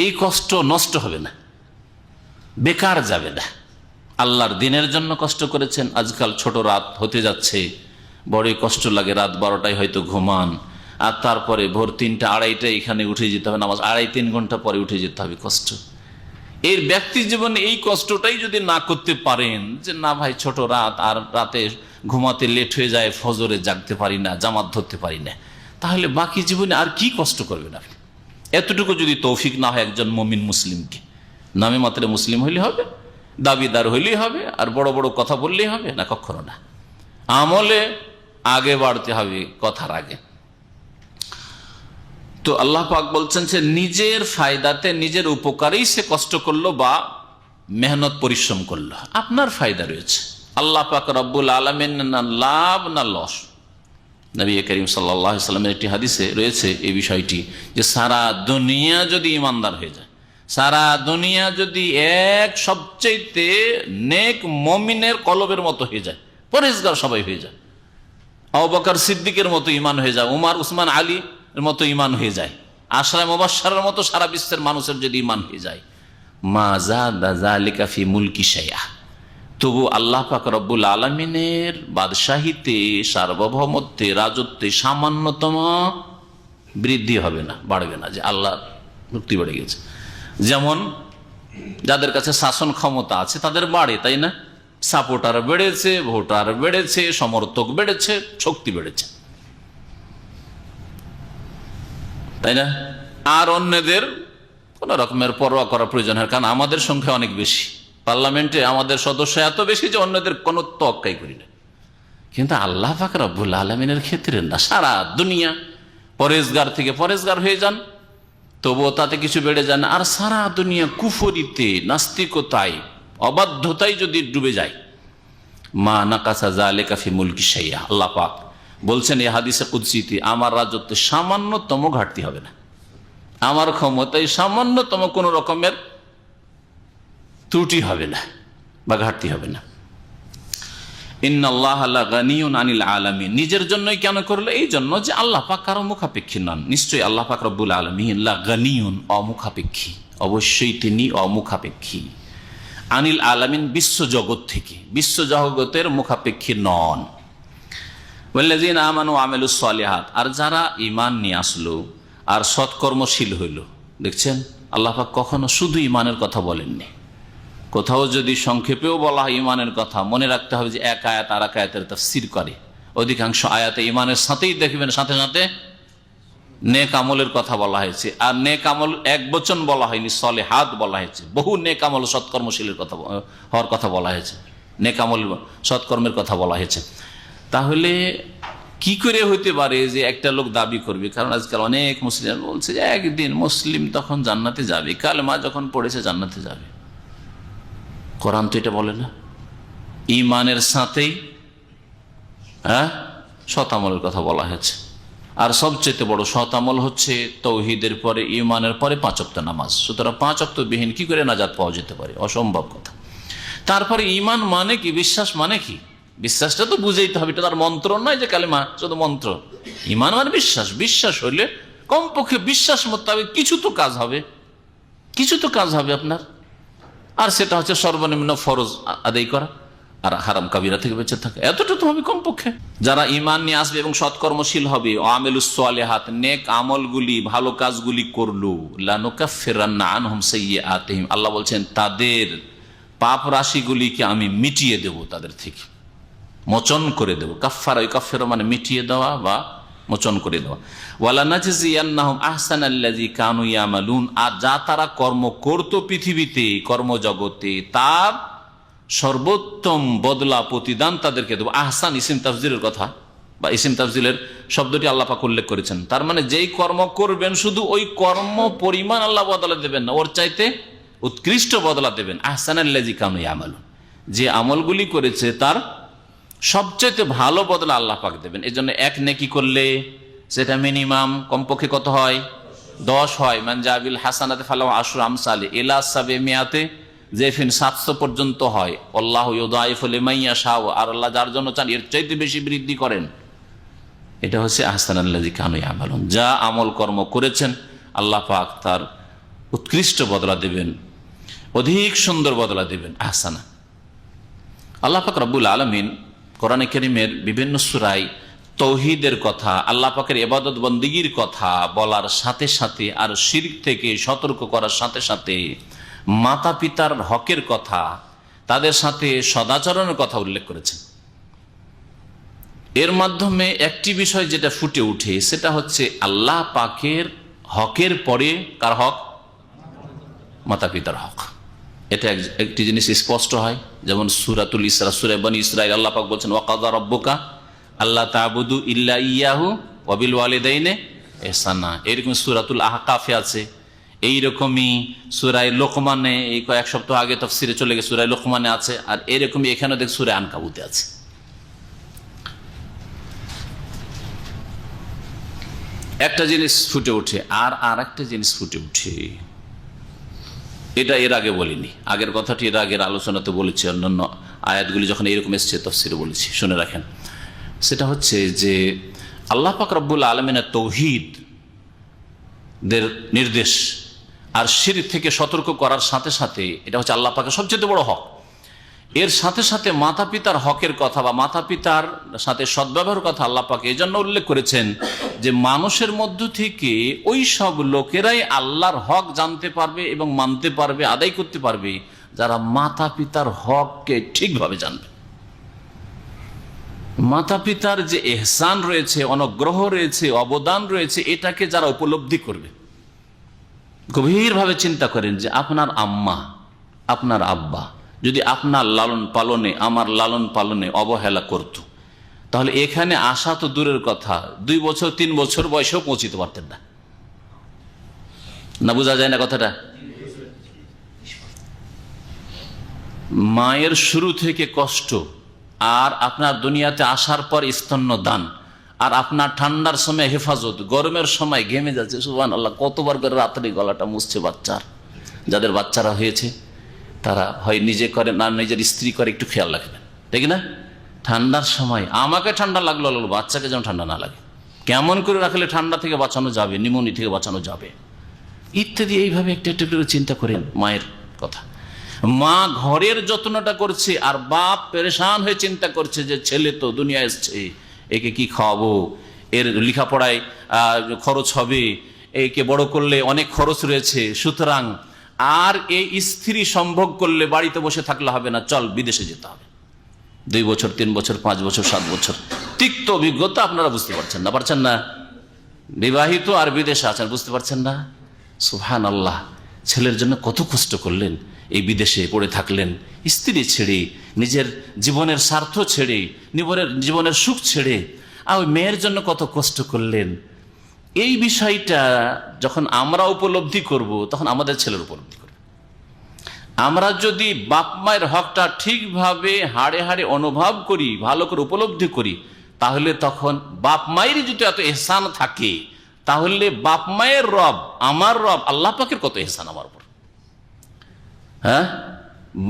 এই কষ্ট নষ্ট হবে না, বেকার যাবে না। আল্লাহর দিনের জন্য কষ্ট করেছেন, আজকাল ছোট রাত হতে যাচ্ছে, বড়ই কষ্ট লাগে, রাত 12টায় হয়তো ঘুমান, আর তারপরে ভোর 3টা 2:30টায় এখানে উঠে যেতে হবে, নামাজ 2.5-3 ঘন্টা পরে উঠে যেতে হবে, কষ্ট। এর ব্যক্তি জীবনে এই কষ্টটাই যদি না করতে পারেন, যে না ভাই ছোট রাত, আর রাতে ঘুমাতে লেট হয়ে যায়, ফজরে জাগতে পারি না, জামাত ধরতে পারি না, তাহলে বাকি জীবনে আর কি কষ্ট করবেন আপনি? এতটুকু যদি তৌফিক না হয় একজন মুমিন মুসলিমকে, নামে মাত্রে মুসলিম হইলে হবে, দাবিদার হইলেই হবে, আর বড় বড় কথা বললেই হবে না, কখনো না। আমলে আগে বাড়তে হবে কথার আগে। তো আল্লাহ পাক বলছেন যে নিজের ফায়দাতে, নিজের উপকারেই সে কষ্ট করলো বা মেহনত পরিশ্রম করলো, আপনার ফায়দা রয়েছে। আল্লাহ পাক রব্বুল আলামিন না লাভ না লস। নবী করিম সাল্লাল্লাহু আলাইহি ওয়াসাল্লামের একটি হাদিসে রয়েছে এই বিষয়টি, যে সারা দুনিয়া যদি ইমানদার হয়ে যায়, সারা দুনিয়া যদি এক সবচেয়ে নেক মুমিনের কলবের মতো হয়ে যায়, পরেজগার সবাই হয়ে যায়, আবু বকর সিদ্দিকের মতো ঈমান হয়ে যায়, উমর উসমান আলী এর মতো ঈমান হয়ে যায়, আশরায়ে মুবাশশারের মতো সারা বিশ্বের মানুষের যদি ঈমান হয়ে যায়, মা যাদা যালিকা ফি মুলকি শাইআ, তবু আল্লাহ পাক রব্বুল আলামিনের বাদশাহীতে, সার্বভৌমত্বে, রাজত্বে সামান্যতম বৃদ্ধি হবে না, বাড়বে না, যে আল্লাহ মুক্তি বেড়ে গেছে। যেমন যাদের কাছে শাসন ক্ষমতা আছে তাদের বাড়ে, তাই না? সাপোর্টার বেড়েছে, ভোটার বেড়েছে, সমর্থক বেড়েছে, শক্তি বেড়েছে, তাই না? আর অন্যদের কোন রকমের পরোয়া করার প্রয়োজন হয়, কারণ আমাদের সংখ্যা অনেক বেশি, পার্লামেন্টে আমাদের সদস্য এত বেশি যে অন্যদের কোনো তোয়াক্কাই করি না। কিন্তু আল্লাহ পাক রব্বুল আলামিনের ক্ষেত্রে না, সারা দুনিয়া পরেজগার থেকে পরেজগার হয়ে যান, তবুও তাতে কিছু বেড়ে যায় না। আর সারা দুনিয়া কুফরিতে, নাস্তিকতায়, অবাধ্যতায় যদি ডুবে যায়, মা নাকাসা যালিকা ফি মুলকি শাইআ, আল্লাহ পাক বলছেন এই হাদিসে কুদসিতে, আমার রাজত্বে সামান্যতম ঘাটতি হবে না, আমার ক্ষমতায় সামান্যতম কোন রকমের ত্রুটি হবে না বা ঘাটতি হবে না। ইন্নাল্লাহা লাগানিয়ুন আনিল আলামিন, নিজের জন্যই কেন করলো? এই জন্য যে আল্লাহ পাক কারো মুখাপেক্ষী নন। নিশ্চয়ই আল্লাহ পাক রব্বুল আলামিন লাগানিয়ুন, অমুখাপেক্ষী, অবশ্যই তিনি অমুখাপেক্ষী। আনিল আলামিন, বিশ্বজগৎ থেকে, বিশ্বজগতের মুখাপেক্ষী নন। ওয়াল্লাযীনা আমানু ওয়া আমিলুস সালিহাত, আর যারা ঈমান নিয়ে আসলো আর সৎকর্মশীল হইল। দেখছেন আল্লাহ পাক কখনো শুধু ঈমানের কথা বলেননি, কোথাও যদি সংক্ষেপেও বলা হয় ঈমানের কথা, মনে রাখতে হবে যে এক আয়াত আর এক আয়াতের তাফসীর করে। অধিকাংশ আয়াতে ঈমানের সাথেই দেখবেন সাথে সাথে নেক আমলের কথা বলা হয়েছে, আর নেক আমল এক বচন বলা হয়নি, সলেহাত বলা হয়েছে। বহু নেক আমল, সৎকর্মশীলের কথা হওয়ার কথা বলা হয়েছে, নেক আমল সৎকর্মের কথা বলা হয়েছে। তাহলে কি করে হইতে পারে যে একটা লোক দাবি করবে? কারণ আজকাল অনেক মুসলিম বলছে যে একদিন মুসলিম তখন জান্নাতে যাবে, কালেমা যখন পড়েছে জান্নাতে যাবে। কোরআন তো এটা বলে না। ঈমানের সাথেই সৎ আমলের কথা বলা হয়েছে, আর সবচেয়ে বড় সৎ আমল হচ্ছে তৌহিদের পরে, ঈমানের পরে 5 ওয়াক্ত নামাজ। সুতরাং 5 ওয়াক্ত বিহীন কি করে নাজাত পাওয়া যেতে পারে? অসম্ভব কথা। তারপরে ঈমান মানে কি, বিশ্বাস মানে কি? বিশ্বাসটা তো বুঝাইতে হবে, এটা তার মন্ত্র নয় যে কালেমা শুধু মন্ত্র। ঈমান মানে বিশ্বাস। বিশ্বাস হইলে কমপক্ষে বিশ্বাস মোতাবেক কিছু তো কাজ হবে, কিছু তো কাজ হবে আপনার। আর সেটা হচ্ছে সর্বনিম্ন ফরজ আদায় করা আর হারাম কাবিরা থেকে বেঁচে থাকা, এতটা তো হবে কমপক্ষে। যারা ঈমান নিয়ে আসবে এবং সৎকর্মশীল হবে, আমিলুস সালিহাত, নেক আমলগুলি, ভালো কাজগুলি করলো, লানুকাফিরান্না আনহুম সাইয়্যাতিহিম, আল্লাহ বলছেন তাদের পাপ রাশিগুলিকে আমি মিটিয়ে দেব তাদের থেকে। মোচন করে দেব। কাফফারা, ওই কাফফারা মানে মিটিয়ে দেওয়া বা মোচন করে দেওয়া। ওয়ালা নাজজিয়ান্নাহুম আহসানাল্লাযী কানু ইয়ামালুন, আর যা তারা কর্ম করত পৃথিবীতে, কর্মজগতে, তার সর্বোত্তম বদলা প্রতিদান তাদেরকে দেব। আহসান ইসিম তাফজিলের কথা বা ইসিম তাফজিলের শব্দটি আল্লাহ পাক উল্লেখ করেছেন। তার মানে যেই কর্ম করবেন শুধু ওই কর্ম পরিমাণ আল্লাহ বদলা দেবেন না, ওর চাইতে উৎকৃষ্ট বদলা দেবেন। আহসানাল্লাযী কানু ইয়ামালুন, যে আমলগুলি করেছে তার সবচাইতে ভালো বদলা আল্লাহ পাক দেবেন। এই জন্য এক নেকি করলে সেটা মিনিমাম কমপক্ষে কত হয়? 10 হয়। মান জাবিল হাসানাতে ফালাহু আশরু আমসালি ইলা সাবিমিয়াতে জেফিন, 700 পর্যন্ত হয়। আল্লাহু ইউদাইফু লিমান ইয়াশাউ, আর আল্লাহ যার জন্য চান এর চাইতে বেশি বৃদ্ধি করেন। এটা হচ্ছে আহসানাল্লাযী কানু ইয়ামালুন, যা আমল কর্ম করেছেন আল্লাহ পাক তার উৎকৃষ্ট বদলা দেবেন, অধিক সুন্দর বদলা দেবেন। আহসানা। আল্লাহ পাক রব্বুল আলামিন কোরআনে কারীমের বিভিন্ন সূরায় তৌহিদের কথা, আল্লাহ পাকের ইবাদত বন্দেগীর কথা বলার সাথে সাথে আর শিরক থেকে সতর্ক করার সাথে সাথে মাতা পিতার হকের কথা, তাদের সাথে সদাচরণের কথা উল্লেখ করেছেন। এর মাধ্যমে একটি বিষয় যেটা ফুটে উঠে সেটা হচ্ছে আল্লাহ পাকের হকের পরে কার হক? মাতা পিতার হক। এটা একটি জিনিস স্পষ্ট হয়, যেমন সূরাতুল ইসরা, সূরা বনী ইসরাঈল আল্লাহ পাক বলছেন ওয়াকাযা রাব্বুকা আল্লা তা'বুদু ইল্লা ইয়াহু ওয়া বিল ওয়ালিদাইনি ইহসানা। এরকম সূরাতুল আহকাফে আছে, এইরকমই সূরা লোকমানে, এই কয়েক সপ্তাহ আগে তাফসিরে চলে গেছে, সূরা লোকমানে আছে, আর এরকমই এখানে দেখ সূরা আনকাবুতে আছে। একটা জিনিস ফুটে ওঠে আর একটা জিনিস ফুটে উঠে, এটা এর আগে বলিনি, আগের কথাটি এর আগের আলোচনাতে বলেছি, অন্যান্য আয়াতগুলি যখন এরকম এসছে তাফসিরে বলেছি, শুনে রাখেন। সেটা হচ্ছে যে আল্লাহ পাক রব্বুল আলামিনের তৌহিদ দের নির্দেশ আর শিরক থেকে সতর্ক করার সাথে সাথে এটা হচ্ছে আল্লাহ পাকের সবচেয়ে বড় হক। এর সাথে সাথে মাতা পিতার হকের কথা বা মাতা পিতার সাথে সদ্ব্যবহারের কথা আল্লাহ পাক এই জন্য উল্লেখ করেছেন যে মানুষের মধ্য থেকে ওই সব লোকেরাই আল্লাহর হক জানতে পারবে এবং মানতে পারবে, আদায় করতে পারবে, যারা মাতা পিতার হককে ঠিকভাবে জানবে। মাতা পিতার যে ইহসান রয়েছে, অনুগ্রহ রয়েছে, অবদান রয়েছে, এটাকে যারা উপলব্ধি করবে, গভীরভাবে চিন্তা করেন যে আপনার আম্মা, আপনার আব্বা যদি আপনার লালন পালনে, আমার লালন পালনে অবহেলা করত, তাহলে এখানে আসা তো দূরের কথা, 2 বছর 3 বছর বয়সেও পৌঁছিতে পারতেন না। না বোঝা যায় না কথাটা? মায়ের শুরু থেকে কষ্ট, আর আপনার দুনিয়াতে আসার পর স্তন্যদান, আর আপনার ঠান্ডার সময় হেফাজত, গরমের সময় ঘেমে যাচ্ছে, সুবহানাল্লাহ, কতবার করে রাত্রে গলাটা মুছছে বাচ্চার। যাদের বাচ্চারা হয়েছে তারা হয় নিজে করে, না নিজের স্ত্রী করে, একটু খেয়াল রাখবেন, ঠিক না? ঠান্ডার সময় আমাকে ঠান্ডা লাগলো, বাচ্চাকে যেন ঠান্ডা না লাগে, কেমন করে রাখলে ঠান্ডা থেকে বাঁচানো যাবে, নিউমোনিয়া থেকে বাঁচানো যাবে, ইত্যাদি। এইভাবে একটা একটু করে চিন্তা করেন মায়ের কথা। মা ঘরের যত্নটা করছে আর বাপ পেরেশান হয়ে চিন্তা করছে যে ছেলে তো দুনিয়া এসছে, একে কি খাওয়াবো, এর লেখাপড়ায় খরচ হবে, একে বড় করলে অনেক খরচ রয়েছে, সুতরাং আর এই স্ত্রী সম্ভোগ করলে বাড়িতে বসে থাকলে হবে না, চল বিদেশে যেতে হবে। 2 বছর 3 বছর 5 বছর 7 বছর তিক্ত অভিজ্ঞতা, আপনারা বুঝতে পারছেন না, পারছেন না? বিবাহিত আর বিদেশে আছেন, বুঝতে পারছেন না? সুবহানাল্লাহ, ছেলের জন্য কত কষ্ট করলেন, এই বিদেশে পড়ে থাকলেন, স্ত্রী ছেড়ে, নিজের জীবনের স্বার্থ ছেড়ে, জীবনের সুখ ছেড়ে, আর ওই মেয়ের জন্য কত কষ্ট করলেন। এই বিষয়টা যখন আমরা উপলব্ধি করব, তখন আমাদের ছেলের উপলব্ধি করবে। আমরা যদি বাপ মায়ের হকটা ঠিকভাবে হাড়ে হাড়ে অনুভব করি, ভালো করে উপলব্ধি করি, তাহলে তখন বাপ মায়ের যদি এত ইহসান থাকে, তাহলে বাপ মায়ের রব, আমার রব আল্লাহ পাকের কত ইহসান আমার উপর। হ্যাঁ,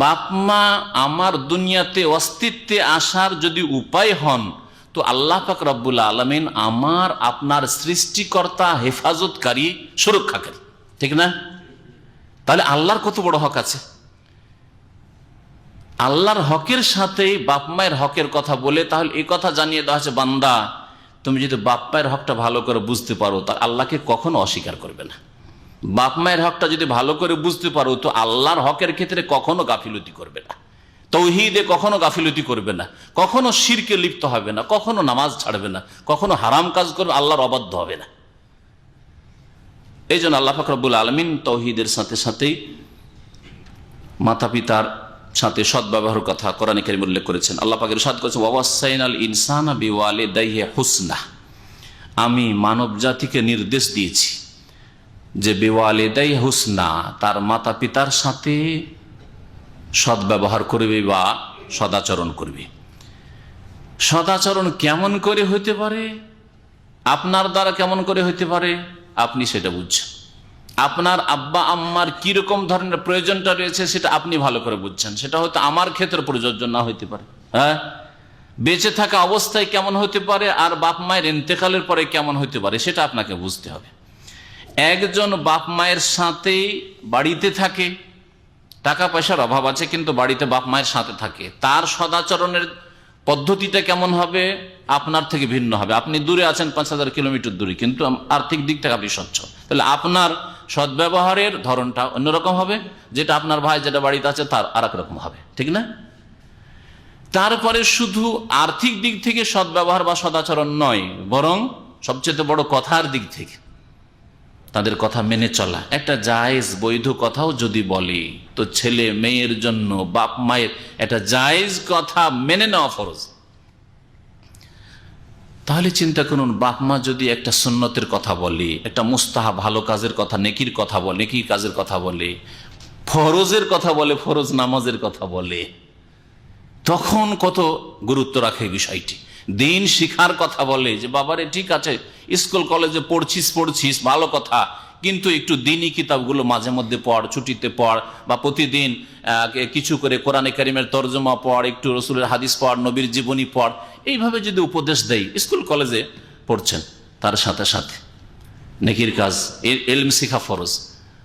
বাপ মা আমার দুনিয়াতে অস্তিত্বে আসার যদি উপায় হন, তো আল্লাহ পাক রব্বুল আলামিন আমার আপনার সৃষ্টিকর্তা, হেফাজতকারী, সুরক্ষাকারী, ঠিক না? তাহলে আল্লাহর কত বড় হক আছে। আল্লাহর হকের সাথে বাপ মায়ের হকের কথা বলে তাহলে এই কথা জানিয়ে দেওয়া হচ্ছে, বান্দা তুমি যদি বাপ মায়ের হকটা ভালো করে বুঝতে পারো, তা আল্লাহকে কখনো অস্বীকার করবে না। বাপ মায়ের হকটা যদি ভালো করে বুঝতে পারো, তো আল্লাহর হকের ক্ষেত্রে কখনো গাফিলতি করবে না। তৌহিদে কখনো গাফিলতি করবে না, কখনো শিরকে লিপ্ত হবে না, কখনো নামাজ ছাড়বে না, কখনো হারাম কাজ করবে, আল্লাহর অবাধ্য হবে না। এই জন্য আল্লাহ পাক রব্বুল আলামিন তৌহিদের সাথে সাথেই মাতা পিতার সাথে সদ্ব্যবহারের কথা কোরআনে কারীমে উল্লেখ করেছেন। আল্লাহ পাক ইরশাদ করেছেন, ওয়াসাইনাল ইনসানা বিওয়ালিদাইহি হুসনা, আমি মানব জাতিকে নির্দেশ দিয়েছি যে বিওয়ালিদাইহি হুসনা, তার মাতা পিতার সাথে সদ্ব্যবহার করবে বা সদাচরণ করবে। সদাচরণ কেমন করে হইতে পারে, আপনার দ্বারা কেমন করে হইতে পারে, আপনি সেটা বুঝছেন। আপনার আব্বা আম্মার কিরকম ধরনের প্রয়োজনটা রয়েছে সেটা আপনি ভালো করে বুঝছেন। সেটা হয়তো আমার ক্ষেত্রে প্রযোজ্য না হইতে পারে। হ্যাঁ, বেঁচে থাকা অবস্থায় কেমন হতে পারে আর বাপ মায়ের ইন্তেকালের পরে কেমন হতে পারে সেটা আপনাকে বুঝতে হবে। একজন বাপ মায়ের সাথে বাড়িতে থাকে, টাকা পয়সার অভাব আছে কিন্তু বাড়িতে বাপ মায়ের সাথে থাকে, তার সদাচরণের পদ্ধতিটা কেমন হবে আপনার থেকে ভিন্ন হবে। আপনি দূরে আছেন ৫,০০০ কিলোমিটার দূরে, কিন্তু আর্থিক দিক থেকে আপনি সচ্ছল, তাহলে আপনার সদ্ব্যবহারের ধরনটা অন্যরকম হবে, যেটা আপনার ভাই যেটা বাড়িতে আছে তার আর এক রকম হবে, ঠিক না? তারপরে শুধু আর্থিক দিক থেকে সদ্ব্যবহার বা সদাচরণ নয়, বরং সবচেয়ে বড় কথার দিক থেকে তাদের কথা মেনে চলা। একটা জায়েজ বৈধ কথাও যদি বলে তো ছেলে মেয়ের জন্য বাপ মায়ের একটা জায়েজ কথা মেনে নেওয়া ফরজ। তাহলে চিন্তা করুন, বাপ মা যদি একটা সুন্নতের কথা বলে, একটা মুস্তাহাব ভালো কাজের কথা, নেকির কথা বলে, নেকির কাজের কথা বলে, ফরজের কথা বলে, ফরজ নামাজের কথা বলে, তখন কত গুরুত্ব রাখে বিষয়টি। দিন শিখার কথা বলে যে বাবারে ঠিক আছে স্কুল কলেজে পড়ছিস ভালো কথা, কিন্তু একটু দিনই কিতাবগুলো মাঝে মধ্যে পড়, ছুটিতে পড়, বা প্রতিদিন কিছু করে কোরআনে কারিমের তরজমা পড়, একটু রসুলের হাদিস পড়, নবীর জীবনী পড়। এইভাবে যদি উপদেশ দেয়, স্কুল কলেজে পড়ছেন তার সাথে সাথে নেকির কাজ, ইলম শিখা ফরজ।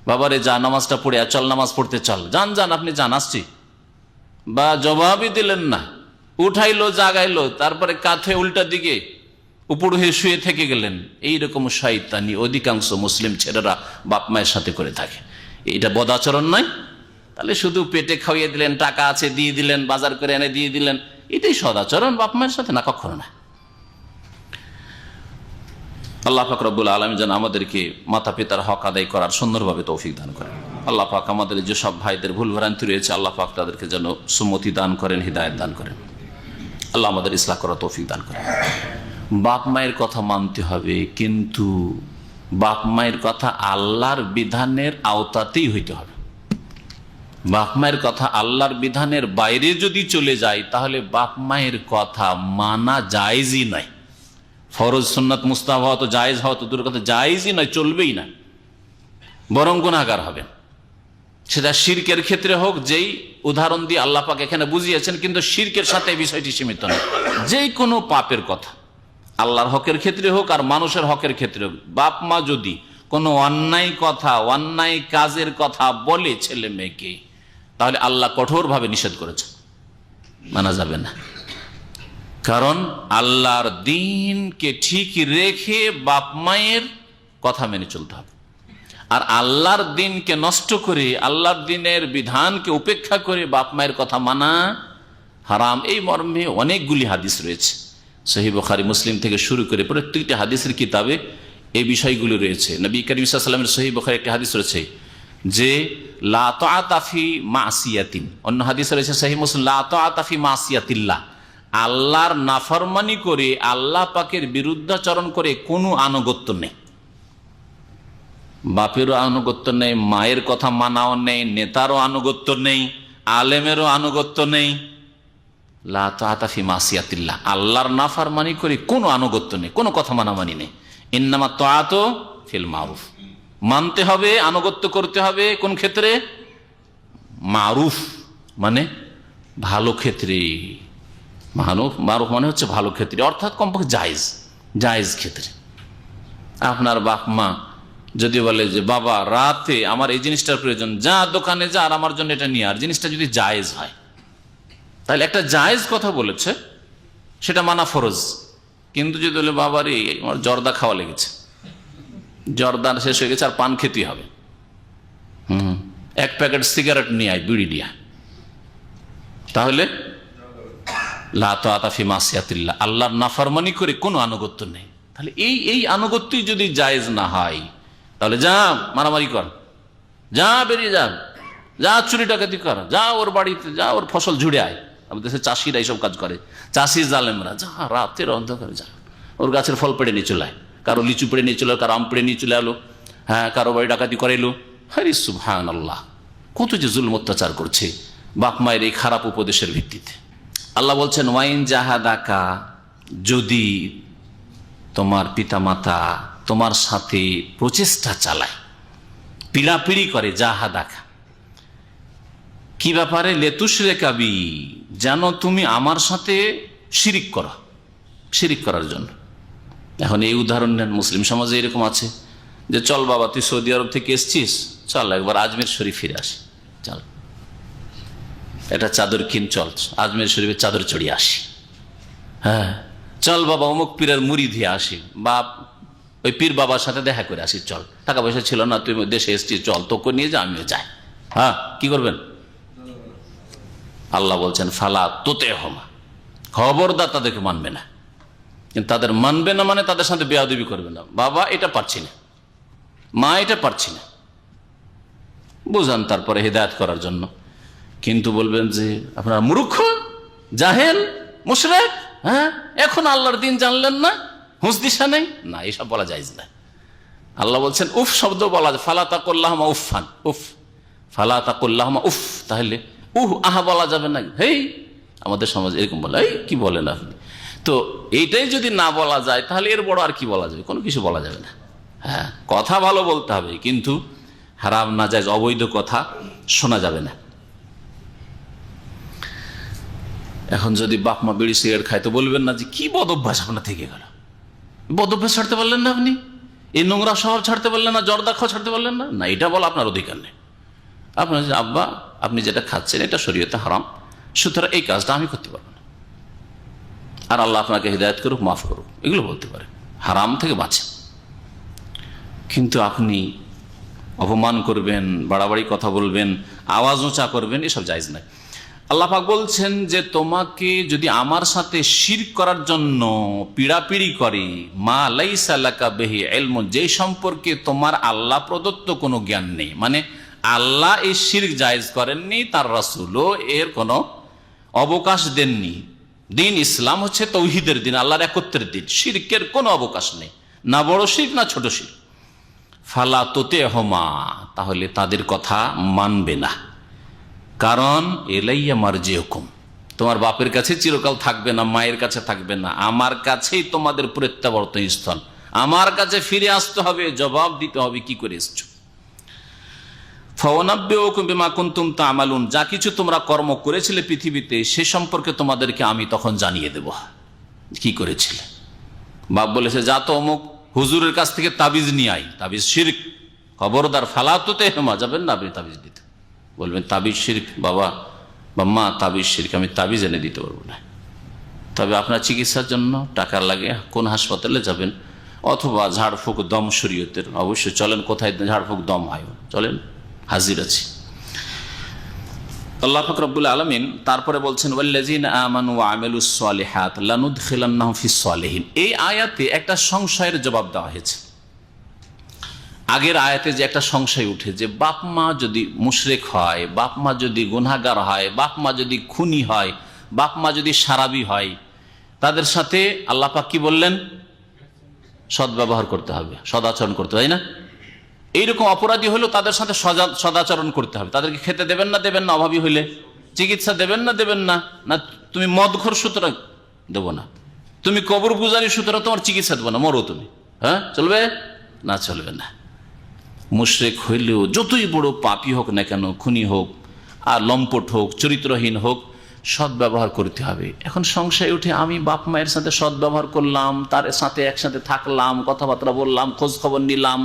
বাবারে যা নামাজটা পড়ে চল, নামাজ পড়তে চল, যান আপনি যান, আসছি, বা জবাবই দিলেন না, উঠাইলো জাগাইলো, তারপরে কাঁধে উল্টা দিকে উপর হয়ে শুয়ে থেকে গেলেন। এইরকম শয়তানি অধিকাংশ মুসলিম ছেলেরা বাপ মায়ের সাথে করে থাকে। এটা বদাচরণ নয়? তাহলে শুধু পেটে খাইয়ে দিলেন, টাকা আছে দিয়ে দিলেন, বাজার করে এনে দিয়ে দিলেন, এটাই সদাচরণ বাপ মায়ের সাথে? না, কখনো না। আল্লাহ পাক রব্বুল আলামিন যেন আমাদেরকে মাতা পিতার হক আদায় করার সুন্দরভাবে তৌফিক দান করেন। আল্লাহ পাক আমাদের যেসব ভাইদের ভুল ভ্রান্তি রয়েছে আল্লাহ পাক তাদেরকে যেন সুমতি দান করেন, হিদায়াত দান করেন। আল্লাহ আমাদের ইসলাহ করার তৌফিক দান করেন। বাপ মায়ের কথা মানতে হবে, কিন্তু বাপ মায়ের কথা আল্লাহর বিধানের আওতাতেই হইতে হবে। বাপ মায়ের কথা আল্লাহর বিধানের বাইরে যদি চলে যায় তাহলে বাপ মায়ের কথা মানা জায়েজই নয়। ফরজ সুন্নাত মুস্তাহাব হওয়া তো জায়েজ হওয়া তো দূরের কথা, জায়েজই নয়, চলবেই না, বরং গুনাহগার হবেন। সেটা শিরকের ক্ষেত্রে হোক, যেই উদাহরণ দিয়ে আল্লাহ পাক এখানে বুঝিয়েছেন, কিন্তু শিরকের সাথে বিষয়টি সীমিত নয়। যেই কোনো পাপের কথা আল্লাহর হকের ক্ষেত্রে হোক আর মানুষের হকের ক্ষেত্রে হোক, বাপ মা যদি কোনো অন্যায় কথা, অন্যায় কাজের কথা বলে ছেলে মেয়েকে, তাহলে আল্লাহ কঠোরভাবে নিষেধ করেছেন, মানা যাবে না। কারণ আল্লাহর দ্বীনকে ঠিক রেখে বাপ মায়ের কথা মেনে চলতে হবে। আর আল্লাহর দ্বীনকে নষ্ট করে, আল্লাহর দ্বীনের বিধানকে উপেক্ষা করে বাপ মায়ের কথা মানা হারাম। এই মর্মে অনেকগুলি হাদিস রয়েছে, সহিহ বুখারী মুসলিম থেকে শুরু করে প্রত্যেকটি হাদিসের কিতাবে এই বিষয়গুলো রয়েছে। নবী করিম সাল্লাল্লাহু আলাইহি ওয়াসাল্লামের সহিহ বুখারী একটি হাদিস রয়েছে যে লা তাআতা ফি মাসিয়াতিন, অন্য হাদিসে রয়েছে সহিহ মুসলিম লা তাআতা ফি মাসিয়াতিল্লাহ, আল্লাহর নাফরমানি করে, আল্লাহ পাকের বিরুদ্ধাচরণ করে কোনো আনুগত্য নেই। বাপেরও আনুগত্য নেই, মায়ের কথা মানাও নেই, নেতারও আনুগত্য নেই, আলেমেরও আনুগত্য নেই। লা তাআতা ফি মাসিয়াতিল্লাহ, আল্লাহর নাফরমানি করে কোনো আনুগত্য নেই, কোনো কথা মানামানি নেই। ইন্নামা তাআতু ফিল মারুফ, মানতে হবে, আনুগত্য করতে হবে কোন ক্ষেত্রে? মারুফ মানে ভালো ক্ষেত্রে। মারুফ মানে হচ্ছে ভালো ক্ষেত্রে, অর্থাৎ কমপক্ষে জায়েজ ক্ষেত্রে। আপনার বাপ মা যদি বলে যে বাবা রাতে আমার এই জিনিসটার প্রয়োজন, যা দোকানে যা আর আমার জন্য এটা নিয়ে, আর জিনিসটা যদি জায়েজ হয়, তাহলে একটা জায়েজ কথা বলেছে, সেটা মানা ফরজ। কিন্তু যদি বলে বাবারে আমার জর্দা খাওয়া লেগেছে, জর্দা শেষ হয়ে গেছে আর পান খেতে হবে, এক প্যাকেট সিগারেট নিয়ে আয়, বিড়ি নিয়ে, তাহলে লা তাআতা ফি মাসিয়াতিল্লাহ, আল্লাহর নাফরমানি করে কোনো আনুগত্য নেই। তাহলে এই আনুগত্যই যদি জায়েজ না হয়, তাহলে যা মারামারি কর, যা বেরিয়ে যা, যা চুরি ডাকাতি কর, যা ওর বাড়িতে, যা ওর ফসল ঝুড়ে আয়। আমাদের দেশে চাষিরা এইসব কাজ করে, চাষি জালেমরা, যা রাতের অন্ধকারে যা ওর গাছের ফল পেড়ে নিয়ে চলে আয়, কারো লিচু পেড়ে নিয়ে চলে, কারো আম পেড়ে নিয়ে চলে এলো, হ্যাঁ, কারো বাড়ি ডাকাতি করে এলো। হরি সুবহানাল্লাহ, কত যে জুলম অত্যাচার করছে বাপ মায়ের এই খারাপ উপদেশের ভিত্তিতে। আল্লাহ বলছেন ওয়াইন জাহাদাকা, যদি তোমার পিতামাতা তোমার সাথে প্রচেষ্টা চালায়, পিড়াপিড়ি করে, জাহাদাকা কি ব্যাপারে, লেতুশরে কাবি, যেন তুমি আমার সাথে শিরিক করো, শিরিক করার জন্য। এখন এই উদাহরণ নেন, মুসলিম সমাজে এরকম আছে যে চল বাবা তুই সৌদি আরব থেকে এসছিস, চল একবার আজমির শরীফ ফিরে আসি, চল একটা চাদর কিন, চল আজমির শরীফের চাদর চড়িয়ে আসি, হ্যাঁ চল বাবা অমুক পীরের মুড়ি দিয়ে আসি, বা ওই পীর বাবার সাথে দেখা করে আসি, চল টাকা পয়সা ছিল না, তুই দেশে এসছিস, চল তোকে নিয়ে যা, আমিও যাই। হ্যাঁ, কি করবেন? আল্লাহ বলছেন ফালা তোতে হমা, খবরদার তাদেরকে মানবে না। কিন্তু তাদের মানবে না মানে তাদের সাথে বেয়াদবি করবে না। বাবা এটা পারছি না, মা এটা পারছি না, বুঝান তারপরে হিদায়াত করার জন্য। কিন্তু বলবেন যে আপনারা মূর্খ, জাহেল, মুশরিক, হ্যাঁ এখন আল্লাহর দিন জানলেন না, হুঁশ দিশা নেই, না এসব বলা যায় না। আল্লাহ বলছেন উফ শব্দ বলা যায়, ফালা তাকুল্লাহুমা উফফান, উফ, ফালা তাকুল্লাহুমা উফ, তাহলে আহা বলা যাবে না। হেই, আমাদের সমাজ এরকম বলে, এই কি বলেন আপনি। তো এইটাই যদি না বলা যায় তাহলে এর বড় আর কি বলা যাবে? কোনো কিছু বলা যাবে না। হ্যাঁ, কথা ভালো বলতে হবে, কিন্তু হারাম নাজায়েজ অবৈধ কথা শোনা যাবে না। এখন যদি বাপ মা বিড়ি সিগারেট খায় তো বলবেন না যে কি বদ অভ্যাস আপনার থেকে গেল, বদ অভ্যাস ছাড়তে পারলেন না আপনি, এই নোংরা স্বভাব ছাড়তে পারলেন না, জর্দা খাওয়া ছাড়তে পারলেন না, না এটা বলা আপনার অধিকার নেই। আপনার আব্বা আপনি যেটা খাচ্ছেন এটা শরীয়তে হারাম, সুতরাং এই কাজটা আমি করতে পারবো না, আর আল্লাহ আপনাকে হিদায়াত করুক, মাফ করুক, এগুলো বলতে পারে, হারাম থেকে বাঁচেন। কিন্তু আপনি অপমান করবেন, বাড়াবাড়ি কথা বলবেন, আওয়াজ উঁচা করবেন, এসব জায়েজ নাই। আল্লাহ পাক বলছেন যে তোমাকে যদি আমার সাথে শিরক করার জন্য পিড়াপিড়ি করে, মা লাইসা লাকা বিহি ইলমুন, যে সম্পর্কে তোমার আল্লাহ প্রদত্ত কোনো জ্ঞান নেই, মানে আল্লাহ এই শিরক জায়েজ করেননি, তার রাসূলও এর কোনো অবকাশ দেননি। দিন ইসলাম হচ্ছে তৌহিদের দিন, আল্লাহর একত্রের দিন, শিরকের কোনো অবকাশ নেই, না বড় শিরক না ছোট শিরক। ফালা তোতে হমা, তাহলে তাদের কথা মানবে না, কারণ এলাইয়া মারজিউকুম, তোমার বাপের কাছে চিরকাল থাকবে না, মায়ের কাছে থাকবে না, আমার কাছেই তোমাদের প্রত্যাবর্তন স্থল, আমার কাছে ফিরে আসতে হবে, জবাব দিতে হবে কি করে এসছো। ফাওয়ানাব্বিউকুম বিমা কুনতুম তা'মালুন, যা কিছু তোমরা কর্ম করেছিলে পৃথিবীতে সে সম্পর্কে তোমাদেরকে আমি তখন জানিয়ে দেব কি করেছিলে। বাপ বলেছে যা তো অমুক হুজুরের কাছ থেকে তাবিজ নিয়ে আই, তাবিজ শিরক, খবরদার, ফালাতুতে হেমা, যাবেন না আপনি তাবিজ দিতে, বলবেন তাবিজ শিরক, বাবা বা মা তাবিজ শিরক, আমি তাবিজ এনে দিতে পারবো না। তবে আপনার চিকিৎসার জন্য টাকা লাগে, কোন হাসপাতালে যাবেন, অথবা ঝাড়ফুঁক দম শরীয়তের, অবশ্যই চলেন, কোথায় ঝাড়ফুঁক দম হয় চলেন, হাজির আছি। আল্লাহ পাক রব্বুল আলামিন তারপরে বলছেন ওয়াল্লাযিনা আমানু ওয়া আমিলুস সালিহাত লানুদখিলান্নাহুম ফিস সালিহিন। এই আয়াতে একটা সংশয়ের জবাব দেওয়া হয়েছে। আগের আয়াতে যে একটা সংশয় উঠে যে বাপ মা যদি মুশরিক হয়, বাপ মা যদি গুনাহগার হয়, বাপ মা যদি খুনি হয়, বাপ মা যদি সারাবি হয়, তাদের সাথে আল্লাহ পাক কি বললেন? সদ্ব্যবহার করতে হবে, সদাচরণ করতে হয় না? এইরকম অপরাধী হলেও তাদের সাথে সদাচরণ করতে হবে। তাদেরকে খেতে দেবেন না, দেবেন না, অভাবী হইলে চিকিৎসা দেবেন না, দেবেন না, না তুমি মদখোর সুতরাং দেবো না, তুমি কবর পূজারী সুতরাং তোমার চিকিৎসা দেবো না, মরো তুমি, হ্যাঁ চলবে না, চলবে না। মুশরিক হইলেও যতই বড় পাপী হোক না কেন, খুনি হোক আর লম্পট হোক, চরিত্রহীন হোক, সদ্ব্যবহার করতে হবে। এখন সংশয় উঠে আমি বাপ মায়ের সাথে সদ্ব্যবহার করলাম, তার সাথে একসাথে থাকলাম, কথাবার্তা বললাম, খোঁজ খবর নিলাম,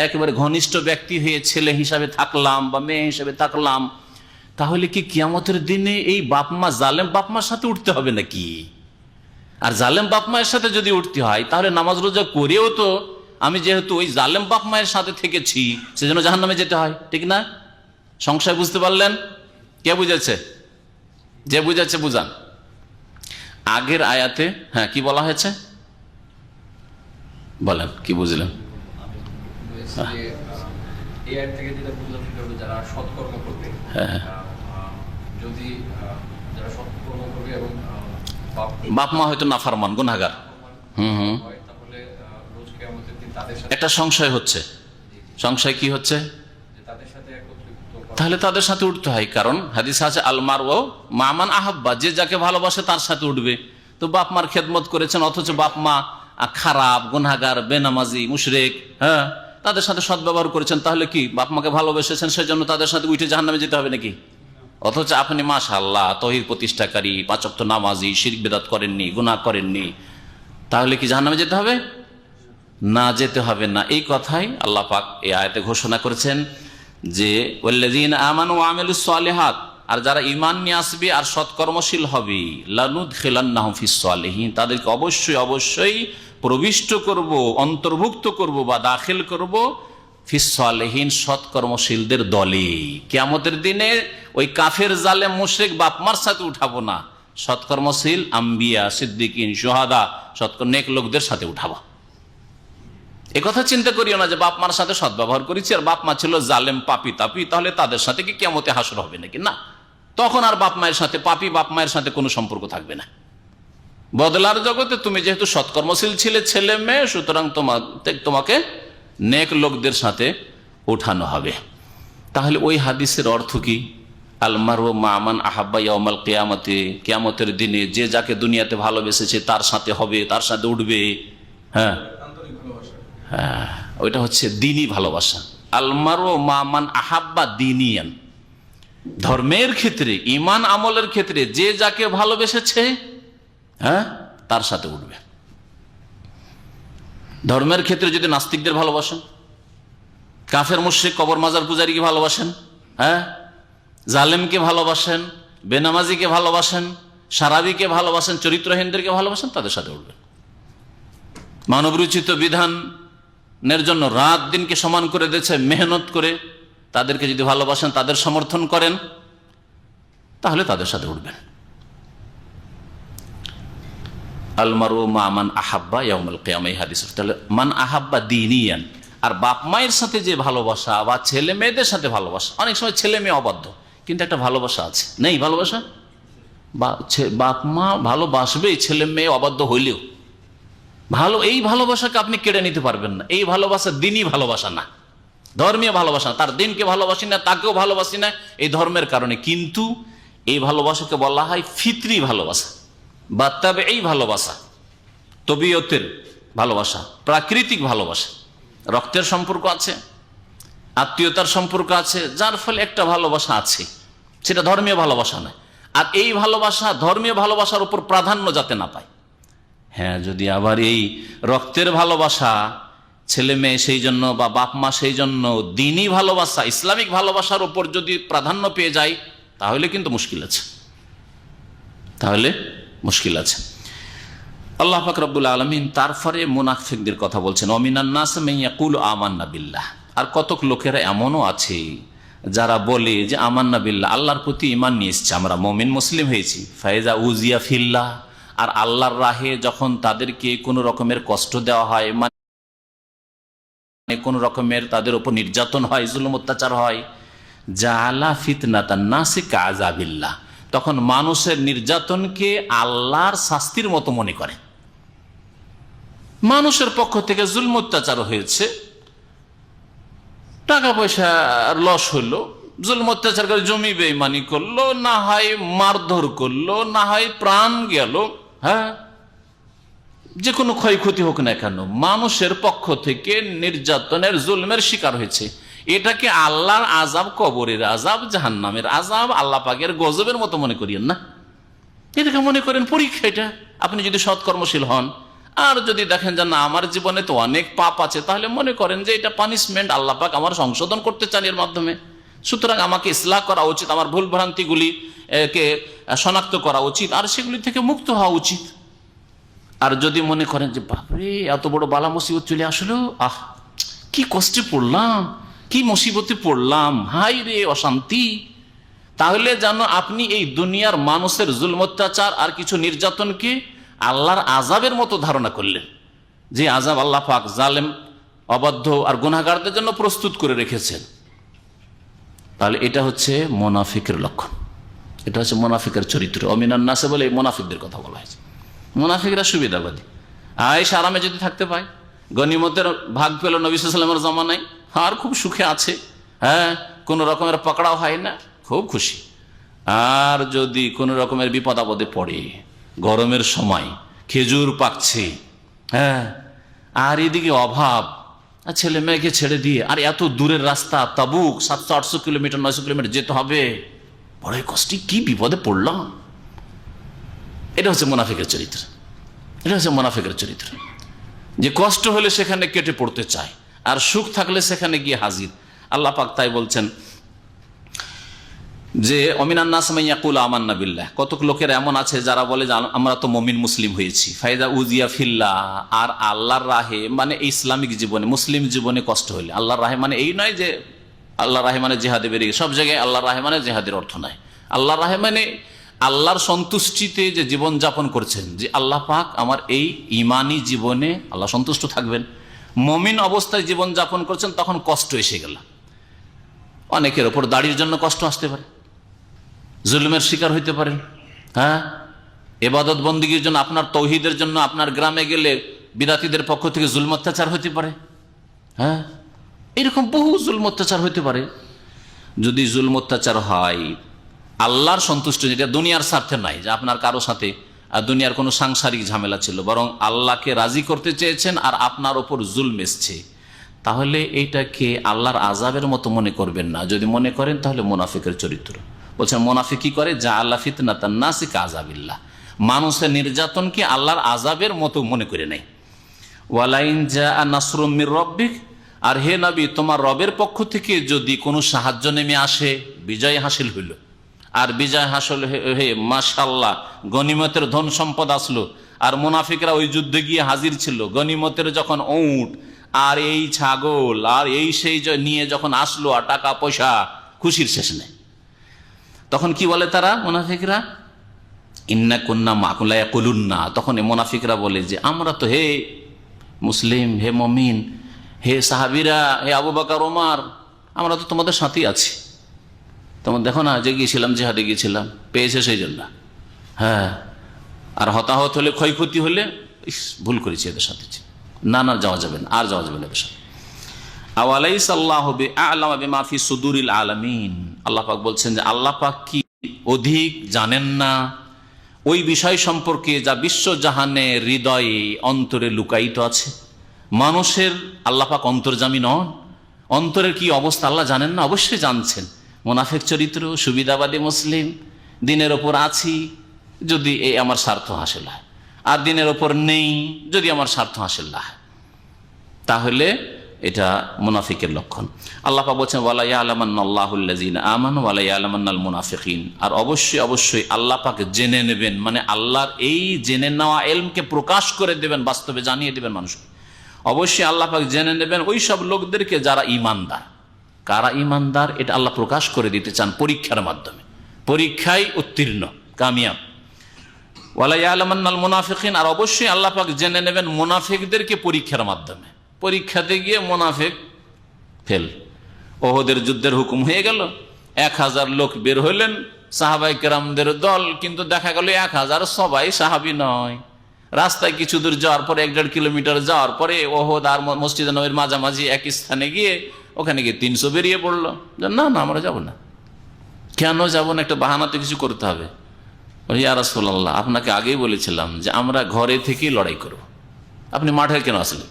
একেবারে ঘনিষ্ঠ ব্যক্তি হয়ে ছেলে হিসাবে থাকলাম বা মেয়ে হিসাবে থাকলাম, তাহলে কি কিয়ামতের দিনে এই বাপ মা জালেম বাপ মার সাথে উঠতে হবে নাকি? আর জালেম বাপ মায়ের সাথে যদি উঠতে হয় তাহলে নামাজ রোজা করেও তো আমি যেহেতু ওই জালেম বাপ মায়ের সাথে থেকেছি সেজন্য জাহান্নামে যেতে হয়, ঠিক না? সংশয় বুঝতে পারলেন? কে বুঝেছে? যে বুঝাচ্ছে বুঝান। আগের আয়াতে হ্যাঁ কি বলা হয়েছে বলেন, কি বুঝলেন? যারা সৎকর্ম করবে, যদি যারা সৎকর্ম করবে এবং বাপ মা হয়তো নাফরমান গুনাহগার, তাহলে রোজ কিয়ামতের দিন তাদের সাথে একটা সংশয় হচ্ছে। সংশয় কি হচ্ছে? তাদের সাথে একত্রিত, তাহলে তাদের সাথে উঠতে হয়, কারণ হাদিস আছে আলমার ও মামান আহাব্বা, যে যাকে ভালোবাসে তার সাথে উঠবে। তো বাপ মার খেদমত করেছেন, অথচ বাপ মা খারাপ, গুনাহগার, বেনামাজি, মুশরিক, হ্যাঁ, তাদের সাথে সদ্ব্যবহার করেছেন, তাহলে কি বাপ মাকে ভালোবেসেছেন সেজন্য তাদের সাথে উঠে জাহান্নামে যেতে হবে নাকি? অথচ আপনি মাশাআল্লাহ তৌহিদ প্রতিষ্ঠাকারী, 5 ওয়াক্ত নামাজি, শিরক বিদআত করেননি, গুনাহ করেননি, তাহলে কি জাহান্নামে যেতে হবে? না, যেতে হবে না। এই কথাই আল্লাহ পাক এই আয়াতে ঘোষণা করেছেন যে ওয়াল্লাযীনা আমানু ওয়া আমিলুস সালিহাত, আর যারা ঈমান নিয়ে আসবে আর সৎকর্মশীল হবে, লানুদখিলান্নাহুম ফিস সালিহিন, তাদেরকে অবশ্যই অবশ্যই প্রবিষ্ট করব, অন্তর্ভুক্ত করব বা দাখিল করব ফিস সালিহিন, সৎকর্মশীলদের দলে। কিয়ামতের দিনে ওই কাফের জালেম মুশরিক বাপমার সাথে উঠাবো না, সৎকর্মশীল আম্বিয়া, সিদ্দিকিন, শুহাদা, নেক লোকদের সাথে উঠাবো। এ কথা চিন্তা করিও না যে বাপ মার সাথে সদ্ব্যবহার করেছি আর বাপ মা ছিল জালেম পাপি তাপি, তাহলে তাদের সাথে কি কিয়ামতে হাসর হবে নাকি? না, তখন আর বাপ মায়ের সাথে পাপি বাপ মায়ের সাথে কোনো সম্পর্ক থাকবে না। বদলার জগতে তুমি যেহেতু সৎকর্মশীল ছিলে ছেলে মেয়ে, সুতরাং তোমাকে নেক লোকদের সাথে উঠানো হবে। তাহলে ওই হাদিসের অর্থ কি? আলমার ও মামান আহাব্বা ইয়াউমাল কিয়ামতে, কিয়ামতের দিনে যে যাকে দুনিয়াতে ভালোবেসেছে তার সাথে হবে, তার সাথে উঠবে। হ্যাঁ হ্যাঁ, ওইটা হচ্ছে দিনী ভালোবাসা। আলমার ও মামান আহাব্বা দিনিয়ান, ধর্মের ক্ষেত্রে, ঈমান আমলের ক্ষেত্রে যে যাকে ভালোবেসেছে, হ্যাঁ, তার সাথে উঠবে। ধর্মের ক্ষেত্রে যদি নাস্তিকদের ভালোবাসেন, কাফের মুশরিক কবর মাজার পূজারীকে ভালোবাসেন, হ্যাঁ, জালেমকে ভালোবাসেন, বেনামাজিকে ভালোবাসেন, সারাবিকে ভালোবাসেন, চরিত্রহীনদেরকে ভালোবাসেন, তাদের সাথে উঠবেন। মানবরচিত বিধানের জন্য রাত দিনকে সমান করে দিয়েছে, মেহনত করে তাদেরকে যদি ভালোবাসেন, তাদের সমর্থন করেন, তাহলে তাদের সাথে উঠবেন। আলমারু মা মান আহাব্বা ইয়াউমাল কিয়ামা, এই হাদিস। তাহলে মান আহাব্বা দীনিয়ান, আর বাপ মায়ের সাথে যে ভালোবাসা বা ছেলে মেয়েদের সাথে ভালোবাসা, অনেক সময় ছেলে মেয়ে অবাধ্য কিন্তু একটা ভালোবাসা আছে, নেই ভালোবাসা? বাপ মা ভালোবাসবে ছেলে মেয়ে অবাধ্য হইলেও, এই ভালোবাসাকে আপনি কেড়ে নিতে পারবেন না। এই ভালোবাসা দিনই ভালোবাসা না, ধর্মীয় ভালোবাসা। তার দিনকে ভালোবাসি না, তাকেও ভালোবাসি না এই ধর্মের কারণে, কিন্তু এই ভালোবাসাকে বলা হয় ফিতরি ভালোবাসা বা তাবেঈ ভালোবাসা, তবিয়তের ভালোবাসা, প্রাকৃতিক ভালোবাসা। রক্তের সম্পর্ক আছে, আত্মীয়তার সম্পর্ক আছে, যার ফলে একটা ভালোবাসা আছে, সেটা ধর্মীয় ভালোবাসা নয়। আর এই ভালোবাসা ধর্মীয় ভালোবাসার উপর প্রাধান্য যাতে না পায়। হ্যাঁ, যদি আবার এই রক্তের ভালোবাসা ছেলে মেয়ে সেই জন্য বা বাপ মা সেই জন্য দিনী ভালোবাসা, ইসলামিক ভালোবাসার উপর যদি প্রাধান্য পেয়ে যায়, তাহলে কিন্তু মুশকিল আছে, তাহলে মুশকিল আছে। আল্লাহ পাক রব্বুল আলামিন তারপরে মুনাফিকদের কথা বলছেন, ওয়ামিনান নাস মান ইয়াকুলু আমান্না বিল্লাহ, আর কতক লোকেরা এমনও আছে যারা বলে যে আমান্না বিল্লাহ, আল্লাহর প্রতি ঈমান নিয়ে এসেছে, আমরা মুমিন মুসলিম হয়েছি। ফাইজা উজিয়া ফিল্লাহ, আর আল্লাহর রাহে যখন তাদেরকে কোনো রকমের কষ্ট দেওয়া হয়, মানে কোনো রকমের তাদের উপর নির্যাতন হয়, জুলুম অত্যাচার হয়, জাআলা ফিতনাতান নাসি কাযাবিল্লাহ, তখন মানুষের নির্যাতনকে আল্লাহর শাস্তির মতো মনে করে। মানুষের পক্ষ থেকে জুলুম অত্যাচার হয়েছে, টাকা পয়সা লস হলো, জুলুম অত্যাচার করে জমি বেঈমানি করলো, না হয় মারধর করলো, না হয় প্রাণ গেল, হ্যাঁ, যে কোনো ক্ষয়ক্ষতি হোক না কেন, মানুষের পক্ষ থেকে নির্যাতনের জুলমের শিকার হয়েছে, এটাকে আল্লাহর আযাব, কবরের আযাব, জাহান্নামের আযাব, আল্লাহ পাকের গজবের মতো মনে করিয়েন না। এটাকে মনে করেন পরীক্ষা। এটা আপনি যদি সৎকর্মশীল হন আর যদি দেখেন যে না আমার জীবনে তো অনেক পাপ আছে, তাহলে মনে করেন যে এটা পানিশমেন্ট, আল্লাহ পাক আমার সংশোধন করতে চান এর মাধ্যমে, সুতরাং আমাকে ইসলাহ করা উচিত, আমার ভুল ভ্রান্তিগুলি কে শনাক্ত করা উচিত, আর সেগুলি থেকে মুক্ত হওয়া উচিত। আর যদি মনে করেন যে বাপরে এত বড় বালা মুসিবত চলে আসলো, কি কষ্টে পড়লাম, কি মুসিবতে পড়লাম, হাই রে অশান্তি, তাহলে যেন আপনি এই দুনিয়ার মানুষের জুলম অত্যাচার আর কিছু নির্যাতনকে আল্লাহর আযাবের মতো ধারণা করলেন, যে আযাব আল্লাহ পাক জালেম, অবাধ্য আর গুনাহগারদের জন্য প্রস্তুত করে রেখেছেন। তাহলে এটা হচ্ছে মুনাফিকের লক্ষণ, এটা হচ্ছে মুনাফিকের চরিত্র। অমিনান নাসে বলে এই মুনাফিকদের কথা বলা হয়েছে। মুনাফিকরা সুবিধাবাদী, আয়েশ আরামে যদি থাকতে পায়, গনিমতের ভাগ পেল নবী সাল্লাল্লাহু আলাইহি ওয়াসাল্লামের জামানায়, আর খুব সুখে আছে, হ্যাঁ, কোনো রকমের পকড়াও হয় না, খুব খুশি। আর যদি কোনো রকমের বিপদ আপদে পড়ে, গরমের সময় খেজুর পাকছে, হ্যাঁ, আর এদিকে অভাব, আর ছেলে মেয়েকে ছেড়ে দিয়ে আর এত দূরের রাস্তা, তাবুক 700-800 কিলোমিটার 900 কিলোমিটার যেতে হবে, বড়ই কষ্টে কি বিপদে পড়লাম। এটা হচ্ছে মুনাফিকের চরিত্র, এটা হচ্ছে মুনাফিকের চরিত্র, যে কষ্ট হলে সেখানে কেটে পড়তে চায়, আর সুখ থাকলে সেখানে গিয়ে হাজির। আল্লাহ পাক তাই বলছেন যে অমিনান নাস মান ইয়াকুলু আমান্না বিল্লাহ, কতক লোকের এমন আছে যারা বলে যে আমরা তো মুমিন মুসলিম হয়েছি, ফাইদা উজিয়া ফিল্লাহ, আর আল্লাহর রাহে মানে ইসলামিক জীবনে মুসলিম জীবনে কষ্ট হলে, আল্লাহর রাহে মানে এই নয় যে আল্লাহর রাহে মানে জেহাদে বেরিয়ে, সব জায়গায় আল্লাহর রাহে মানে জেহাদের অর্থ নয়। আল্লাহর রাহে মানে আল্লাহর সন্তুষ্টিতে যে জীবন যাপন করছেন, যে আল্লাহ পাক আমার এই ইমানি জীবনে আল্লাহ সন্তুষ্ট থাকবেন, মুমিন অবস্থায় জীবন যাপন করছেন, তখন কষ্ট এসে গেল। অনেকের ওপর দাড়ির জন্য কষ্ট আসতে পারে, জুলুমের শিকার হইতে পারেন, হ্যাঁ, ইবাদত বন্দেগীর জন্য, আপনার তৌহিদের জন্য আপনার গ্রামে গেলে বিদাতীদের পক্ষ থেকে জুলম অত্যাচার হইতে পারে, হ্যাঁ, এরকম বহু জুলম অত্যাচার হইতে পারে। যদি জুলম অত্যাচার হয় আল্লাহর সন্তুষ্ট, যেটা দুনিয়ার স্বার্থে নাই, যে আপনার কারো সাথে আর দুনিয়ার কোনো সাংসারিক ঝামেলা ছিল, বরং আল্লাহকে রাজি করতে চেয়েছেন আর আপনার ওপর জুলম এসছে, তাহলে এইটাকে আল্লাহর আযাবের মতো মনে করবেন না। যদি মনে করেন তাহলে মুনাফিকের চরিত্র। বলছেন মুনাফিক কি করে, যা আল্লাহ ফিতনাতান নাসি কাযাবিল্লাহ, মানুষের নির্যাতনকে আল্লাহর আযাবের মতো মনে করে নেয়। ওয়ালাইন জাআ নাসরুম মির রাব্বিক, আর হে নবী তোমার রবের পক্ষ থেকে যদি কোনো সাহায্য নেমে আসে, বিজয় হাসিল হইল, আর বিজয় হাসিল হয়ে মাশাআল্লাহ গনিমতের ধন সম্পদ আসলো, আর মুনাফিকরা ওই যুদ্ধে গিয়ে হাজির ছিল, গনিমতের যখন উট আর এই ছাগল আর এই সেই নিয়ে যখন আসলো, আর টাকা পয়সা, খুশির শেষ নেই, তখন কি বলে তারা মুনাফিকরা, ইন্না কুন্না মাকুম লা ইয়াকুলুন্না, তখন এই মুনাফিকরা বলে যে আমরা তো হে মুসলিম, হে মুমিন, হে সাহাবীরা, হে আবু বকর ওমর, আমরা তো তোমাদের সাথেই আছি, তোমার দেখো না যে গিয়েছিলাম, জিহাদে গিয়েছিলাম, পেয়েছে সেই জন্য, হ্যাঁ, আর হতাহত হলে, ক্ষয়ক্ষতি হলে ভুল করেছি এদের সাথে, না না যাওয়া যাবে না, আর যাওয়া যাবে না এদের সাথে। আওয়ালাইসা আল্লাহু বিআ'লামা বিমা ফি সুদুরিল আলামিন, আল্লাহ পাক বলছেন যে আল্লাহ পাক কি অধিক জানেন না ওই বিষয় সম্পর্কে যা বিশ্বজাহানের হৃদয়ে অন্তরে লুকায়িত আছে। মানুষের আল্লাহ পাক অন্তর্যামী নন, অন্তরের কি অবস্থা আল্লাহ জানেন না? অবশ্যই জানছেন। মুনাফিক চরিত্র, সুবিধাবাদী মুসলিম, দিনের ওপর আছি যদি এই আমার স্বার্থ হাসিল হয়, আর দিনের ওপর নেই যদি আমার স্বার্থ হাসিল না হয়, তাহলে এটা মুনাফিকের লক্ষণ। আল্লাহ পাক বলছেন ওয়ালা ইয়ালামান্নাল্লাহুল্লাযীনা আমানু ওয়ালা ইয়ালামান্নাল মুনাফিকিন, আর অবশ্যই অবশ্যই আল্লাহ পাক জেনে নেবেন, মানে আল্লাহর এই জেনে নেওয়া ইলমকে প্রকাশ করে দেবেন, বাস্তবে জানিয়ে দেবেন মানুষকে। অবশ্যই আল্লাহ পাক জেনে নেবেন ওই সব লোকদেরকে যারা ঈমানদার। কারা ঈমানদার এটা আল্লাহ প্রকাশ করে দিতে চান পরীক্ষার মাধ্যমে, পরীক্ষায় উত্তীর্ণ কামিয়াব। ওয়ালা ইয়ালামান্নাল মুনাফিকিন, আর অবশ্যই আল্লাহ পাক জেনে নেবেন মুনাফিকদেরকে পরীক্ষার মাধ্যমে। পরীক্ষাতে গিয়ে মুনাফিক ফেল। ওহদের যুদ্ধের হুকুম হয়ে গেল, 1000 লোক বের হইলেন সাহাবায়ে কেরামদের দল, কিন্তু দেখা গেল 1000 সবাই সাহাবী নয়। রাস্তায় কিছু দূর যাওয়ার পরে 1.5 কিলোমিটার যাওয়ার পরে ওহদ আর মসজিদে নববীর মাঝামাঝি এক স্থানে গিয়ে ওখানে গিয়ে 300 বেরিয়ে পড়লো। না না আমরা যাব না। কেন যাব না? একটা বাহানাতে কিছু করতে হবে। ইয়া রাসূলুল্লাহ, আপনাকে আগেই বলেছিলাম যে আমরা ঘরে থেকেই লড়াই করব, আপনি মাঠে কেন আসলেন?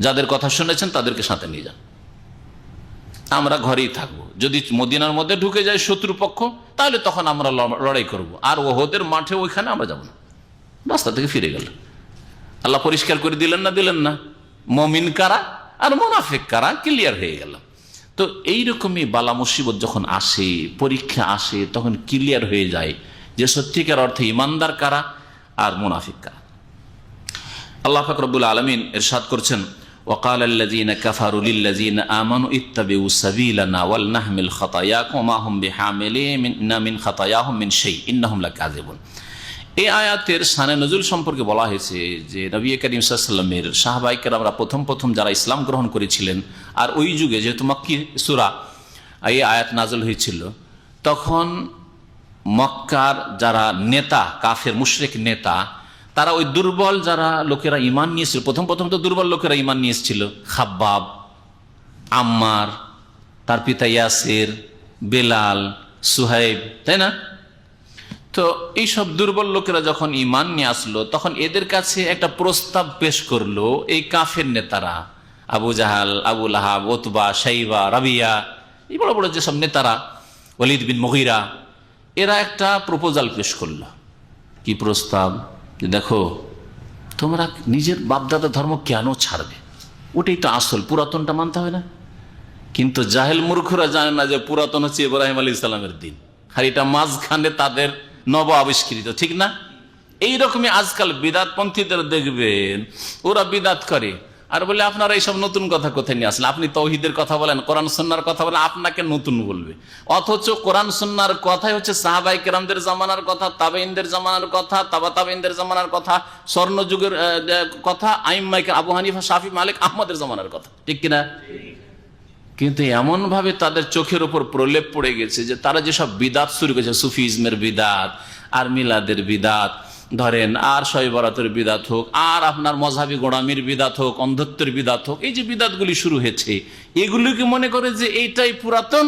যাদের কথা শুনেছেন তাদেরকে সাথে নিয়ে যান, আমরা ঘরেই থাকবো। যদি মদিনার মধ্যে ঢুকে যায় শত্রুপক্ষ, তাহলে তখন আমরা লড়াই করব, আর ওহদের মাঠে ওইখানে আমরা যাব না। রাস্তা থেকে ফিরে গেল। আল্লাহ পরিষ্কার করে দিলেন না? দিলেন না? মুমিন কারা আর মুনাফিক কারা ক্লিয়ার হয়ে গেল। তো এইরকমই বালা মুসিবত যখন আসে, পরীক্ষা আসে, তখন ক্লিয়ার হয়ে যায় যে সত্যিকার অর্থে ইমানদার কারা আর মুনাফিক কারা। আল্লাহ পাক রব্বুল আলামিন ইরশাদ করছেন وقال الذين كفروا للذين آمنوا اتبعوا سبيلنا ولنحمل خطاياكم وما هم بحاملين من خطاياهم من شيء إنهم لكاذبون। এই আয়াতের শানে নজুল সম্পর্কে বলা হয়েছে যে নবী করিম সাল্লাল্লাহু আলাইহি ওয়াসাল্লামের সাহাবায়ে কেরামরা প্রথম যারা ইসলাম গ্রহণ করেছিলেন, আর ওই যুগে যেহেতু মক্কি সূরা এই আয়াত নাযিল হয়েছিল, তখন মক্কার যারা নেতা, কাফের মুশরিক নেতা, তারা ওই দুর্বল যারা লোকেরা ঈমান নিয়েছিল, প্রথম তো দুর্বল লোকেরা ঈমান নিয়েছিল, খাব্বাব, আম্মার, তার পিতা ইয়াসির, বেলাল, সুহাইব, তাই না? তো এইসব দুর্বল লোকেরা যখন ঈমান নিয়ে আসলো, তখন এদের কাছে একটা প্রস্তাব পেশ করলো এই কাফের নেতারা, আবু জাহাল, আবু লাহাব, উতবা, শাইবা, রাবিয়া, এই বড় বড় যেসব নেতারা, ওয়ালিদ বিন মুগীরা, এরা একটা প্রপোজাল পেশ করলো। কি প্রস্তাব? যে দেখো, তোমরা নিজের বাপদাদা ধর্ম কেন ছাড়বে? ওটাই তো আসল, পুরাতনটা মানতে হবে না? কিন্তু জাহেল মূর্খরা জানে না যে পুরাতন হচ্ছে ইব্রাহিম আলাইহিস সালামের দিন, আর এটা মাঝখানে তাদের নব আবিষ্কৃত, ঠিক না? এইরকমই আজকাল বিদাতপন্থীদের দেখবেন, ওরা বিদাত করে আর বলে আপনারা এইসব নতুন কথা কোথায় নিয়ে আসলেন? আপনি তাওহীদের কথা বলেন, কোরআন সুন্নাহর কথা বলেন, আপনাকে নতুন বলবে। অথচ কোরআন সুন্নাহর কথাই হচ্ছে সাহাবায়ে কেরামদের জামানার কথা, তাবেঈনদের জামানার কথা, তাবেঈনদের জামানার কথা, স্বর্ণযুগের কথা, আইম্মায়ে আবু হানিফা, শাফি, মালিক, আহমদের জামানার কথা, ঠিক কিনা? কিন্তু এমন ভাবে তাদের চোখের উপর প্রলেপ পড়ে গেছে যে তারা যেসব বিদাত শুরু করেছে, সুফিজমের বিদাত, আর মিলাদের বিদাত ধরেন, আর শবে বরাতের বিদাত হোক, আর আপনার মযহাবী গোড়ামির বিদাত হোক, অন্ধত্বের বিদাত হোক, এই যে বিদাতগুলি শুরু হয়েছে, এগুলিকে মনে করে যে এইটাই পুরাতন,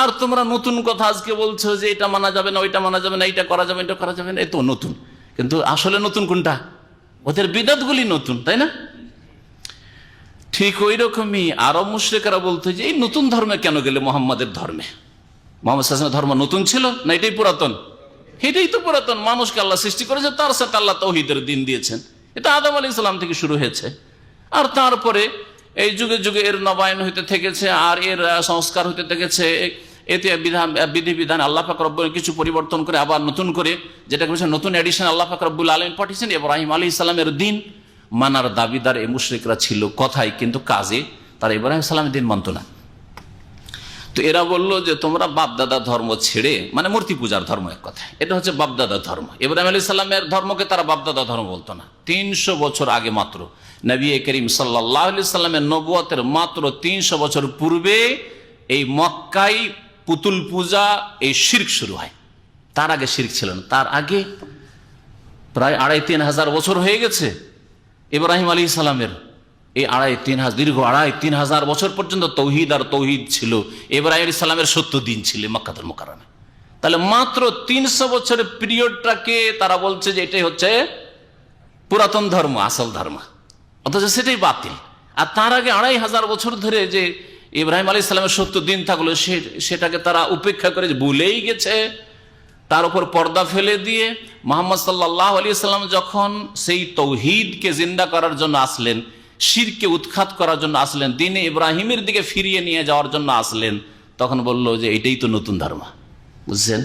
আর তোমরা নতুন কথা আজকে বলছো যে এটা মানা যাবে না, ওইটা মানা যাবে না, এইটা করা যাবে, এটা করা যাবে না, এই তো নতুন। কিন্তু আসলে নতুন কোনটা? ওদের বিদাতগুলি নতুন, তাই না? ঠিক ওই রকমই আরব মুশরিকরা বলতো যে এই নতুন ধর্মে কেন গেলে? মোহাম্মদের ধর্মে, মোহাম্মদ সাল্লাল্লাহু আলাইহি ওয়াসাল্লামের ধর্ম নতুন ছিল না? এটাই পুরাতন। এটাই তো পুরাতন। মানুষকে আল্লাহ সৃষ্টি করেছে, তার সাথে আল্লাহ তাওহীদের দিন দিয়েছেন। এটা আদম আলাইহিস সালাম থেকে শুরু হয়েছে, আর তারপরে এই যুগে যুগে এর নবায়ন হইতে থেকেছে, আর এর সংস্কার হইতে থেকেছে। এতে বিধিবিধান আল্লাহ পাক রব্বুল কিছু পরিবর্তন করে আবার নতুন করে, যেটা করেছে নতুন এডিশন আল্লাহ পাক রব্বুল আলামিন পাঠিয়েছেন। ইব্রাহিম আলাইহিস সালামের দিন মানার দাবিদার এই মুশরিকরা ছিল কথায়, কিন্তু কাজে তারা ইব্রাহিম সালামের দিন মানত না। তো এরা বলল যে তোমরা বাপদাদা ধর্ম ছেড়ে, মানে মূর্তি পূজার ধর্ম, এক কথা এটা হচ্ছে বাপদাদা ধর্ম। ইব্রাহিম আলাইহিস সালামের ধর্মকে তারা বাপদাদা ধর্ম বলতো না। 300 বছর আগে মাত্র নবী করিম সাল্লাল্লাহু আলাইহি সাল্লামের নবুয়তের মাত্র 300 বছর পূর্বে এই মক্কায় পুতুল পূজা, এই শিরক শুরু হয়। তার আগে শিরক ছিল না। তার আগে প্রায় 2500-3000 বছর হয়ে গেছে ইব্রাহিম আলাইহিস সালামের। এই 2500-3000 বছর পর্যন্ত তৌহিদ আর তৌহিদ ছিল। ইব্রাহিম আলাইহিস সালামের 70 দিন ছিল মক্কাতুল মুকাররমে। তাহলে মাত্র 300 বছরের পিরিয়ডটাকে তারা বলছে যে এটাই হচ্ছে পুরাতন ধর্ম, আসল ধর্ম, অথচ সেটাই বাতিল। আর তার আগে 2500 বছর ধরে যে ইব্রাহিম আলাইহিস সালামের 70 দিন থাকলো, সেটাকে তারা উপেক্ষা করে ভুলেই গেছে। তার উপর পর্দা ফেলে দিয়ে মুহাম্মদ সাল্লাল্লাহু আলাইহি ওয়াসাল্লাম যখন সেই তৌহিদকে জিন্দা করার জন্য আসলেন, শিরকে উৎখাত করার জন্য আসলেন, দ্বীনে ইব্রাহিমের দিকে ফিরিয়ে নিয়ে যাওয়ার জন্য আসলেন, তখন বলল যে এটাই তো নতুন ধর্ম, বুঝছেন?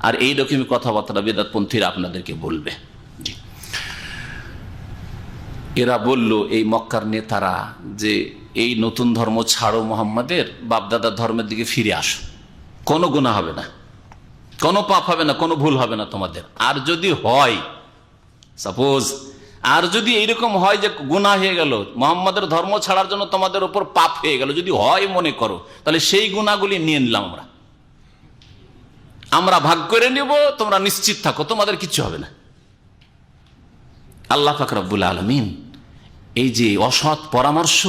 আর এই রকমই কথাবার্তা বিদআতপন্থীরা আপনাদেরকে বলবে। এরা বলল, এই মক্কার নেতারা, যে এই নতুন ধর্ম ছাড়ো, মুহাম্মাদের বাপদাদার ধর্মের দিকে ফিরে আসো, কোনো গুনাহ হবে না, কোনো পাপ হবে না, কোনো ভুল হবে না তোমাদের। আর যদি হয়, সাপোজ আর যদি এইরকম হয় যে গুনাহ হয়ে গেল, মুহাম্মাদের ধর্ম ছাড়ার জন্য তোমাদের উপর পাপ হয়ে গেল, যদি হয় মনে করো, তাহলে সেই গুনাহগুলি নিয়ে নিলাম আমরা ভাগ করে নেব, তোমরা নিশ্চিত থাকো, তোমাদের কিচ্ছু হবে না। আল্লাহ পাক রব্বুল আলামিন এই যে অসৎ পরামর্শ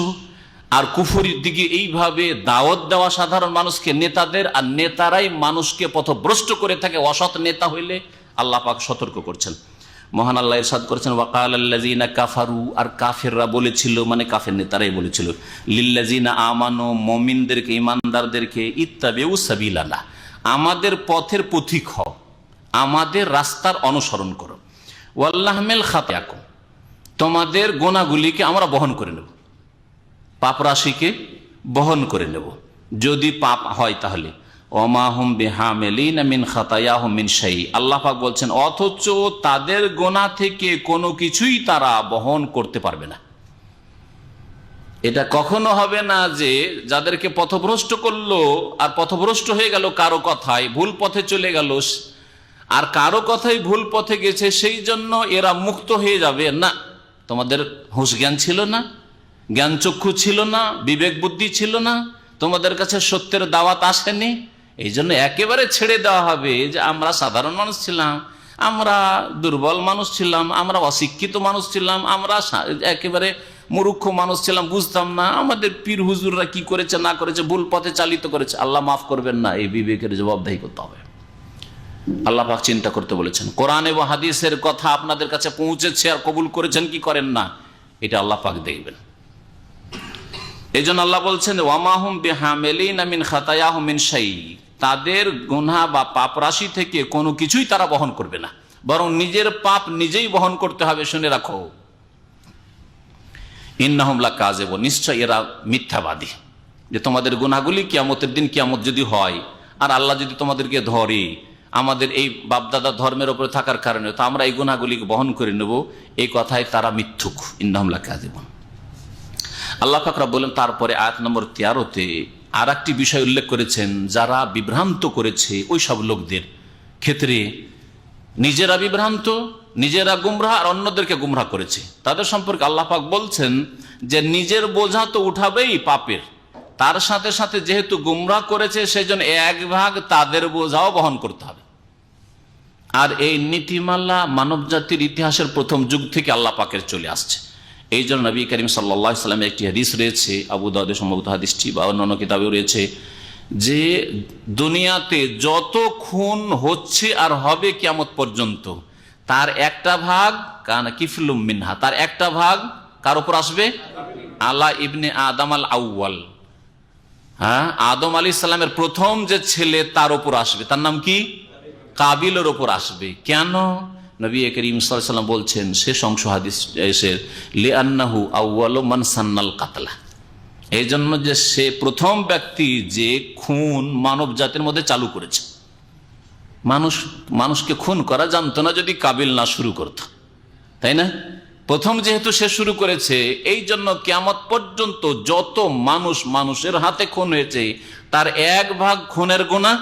আর কুফরির দিকে এইভাবে দাওয়াত দেওয়া সাধারণ মানুষকে, নেতাদের, আর নেতারাই মানুষকে পথভ্রষ্ট করে থাকে অসৎ নেতা হইলে, আল্লাহ পাক সতর্ক করছেন। মহান আল্লাহ ইরশাদ করেছেন, ওয়াকাল আল্লাযিনা কাফারু, আর কাফেররা বলেছিল, মানে কাফের নেতারাই বলেছিল, লিল্লাযিনা আমানু, মুমিনদেরকে, ঈমানদারদেরকে, ইত্তাবিউ সাবিলানা, আমাদের পথের পথিক হও, আমাদের রাস্তার অনুসরণ করো, ওয়াল্লাহমিল খাতিয়াকুম, তোমাদের গুনাহগুলিকে আমরা বহন করে নেব, পাপ রাশিকে বহন করে নেব, যদি পাপ হয় তাহলে। ওমা হুম বিহামিলিনা মিন খাতায়াহুম মিন শাই, আল্লাহ পাক বলছেন, অথচ তাদের গুনাহ থেকে কোনো কিছুই তারা বহন করতে পারবে না। এটা কখনো হবে না যে যাদেরকে পথভ্রষ্ট করলো আর পথভ্রষ্ট হয়ে গেল কারো কথায়, ভুল পথে চলে গেল, আর কারো কথাই ভুল পথে গেছে, সেই জন্য এরা মুক্ত হয়ে যাবে না। তোমাদের হুঁশ জ্ঞান ছিল না, জ্ঞান চক্ষু ছিল না, বিবেক বুদ্ধি ছিল না, তোমাদের কাছে সত্যের দাওয়াত আসেনি, এই জন্য একেবারে ছেড়ে দেওয়া হবে যে আমরা সাধারণ মানুষ ছিলাম, আমরা দুর্বল মানুষ ছিলাম, আমরা অশিক্ষিত মানুষ ছিলাম, আমরা একেবারে মূর্খ মানুষ ছিলাম, বুঝতাম না, আমাদের পীর হুজুররা কি করেছে না করেছে, ভুল পথে চালিত করেছে। আল্লাহ মাফ করবেন না, এই বিবেকের জবাবদাহি করতে হবে। আল্লাহ পাক চিন্তা করতে বলেছেন। কোরআন এবং হাদিসের কথা আপনাদের কাছে পৌঁছেছে আর কবুল করেছেন কি করেন না, এটা আল্লাহ পাক দেখবেন। এই জন্য আল্লাহ বলছেন ওয়ামাহুম বিহামিলিনা মিন খাতায়াহুম মিন শাই, তাদের গুনাহ বা পাপ রাশি থেকে কোনো কিছুই তারা বহন করবে না, বরং নিজের পাপ নিজেই বহন করতে হবে। শুনে রাখো, ইন্নাহুম লাকাযিবুন, নিশ্চয় এরা মিথ্যাবাদী। যে তোমাদের গুনাহগুলি কিয়ামতের দিন, কিয়ামত যদি হয় আর আল্লাহ যদি তোমাদেরকে ধরে, আমাদের এই বাপদাদা ধর্মের উপরে থাকার কারণে তো আমরা এই গুনাহগুলিকে বহন করে নেব, এই কথায় তারা মিথ্যুক। ইন্নাহুম লাকাযিবুন। আল্লাহ পাক বলেন তারপরে আয়াত নম্বর 13-তে আর একটি বিষয় উল্লেখ করেছেন, যারা বিভ্রান্ত করেছে ওই সব লোকদের ক্ষেত্রে, নিজেরা বিভ্রান্ত, নিজেরা গুমরাহ আর অন্যদেরকে গুমরাহ করেছে, তাদের সম্পর্কে আল্লাহ পাক বলছেন যে নিজের বোঝা তো উঠাবেই পাপের, তার সাথে সাথে যেহেতু গুমরাহ করেছে সেজন্য এক ভাগ তাদের বোঝাও বহন করতে হবে। আর এই নীতিমালা মানব জাতির ইতিহাসের প্রথম যুগ থেকে আল্লাহ পাকের চলে আসছে। এই জন্য নবী করিম সাল্লাল্লাহু আলাইহি ওয়াসাল্লামের একটি হাদিস রয়েছে, আবু দাউদে সম্ভবত হাদিসটি বা অন্যান্য কিতাবেও রয়েছে, যে দুনিয়াতে যত খুন হচ্ছে আর হবে কিয়ামত পর্যন্ত, তার একটা ভাগ কানা কিফলুম মিনহা, তার একটা ভাগ কার উপর আসবে? আলা ইবনে আদম আল আউয়াল, হ্যাঁ, আদম আলাইহিস সালামের প্রথম যে ছেলে তার উপর আসবে। তার নাম কি? কাবিলের উপর আসবে। কেন? নবী করিম সাল্লাল্লাহু আলাইহি ওয়াসাল্লাম বলছেন শেষ অংশ হাদিস এসে, লিআন্নাহু আউয়ালু মান সান্নাল কাতলা, এই জন্য যে সে প্রথম ব্যক্তি যে খুন মানব জাতির মধ্যে চালু করেছে। মানুষকে খুন করা জানতো না যদি কাবিল না শুরু করত, তাই না? প্রথম যেহেতু সে শুরু করেছে, এই জন্য কিয়ামত পর্যন্ত যত মানুষের হাতে খুন হয়েছে তার এক ভাগ খুনের গুনাহ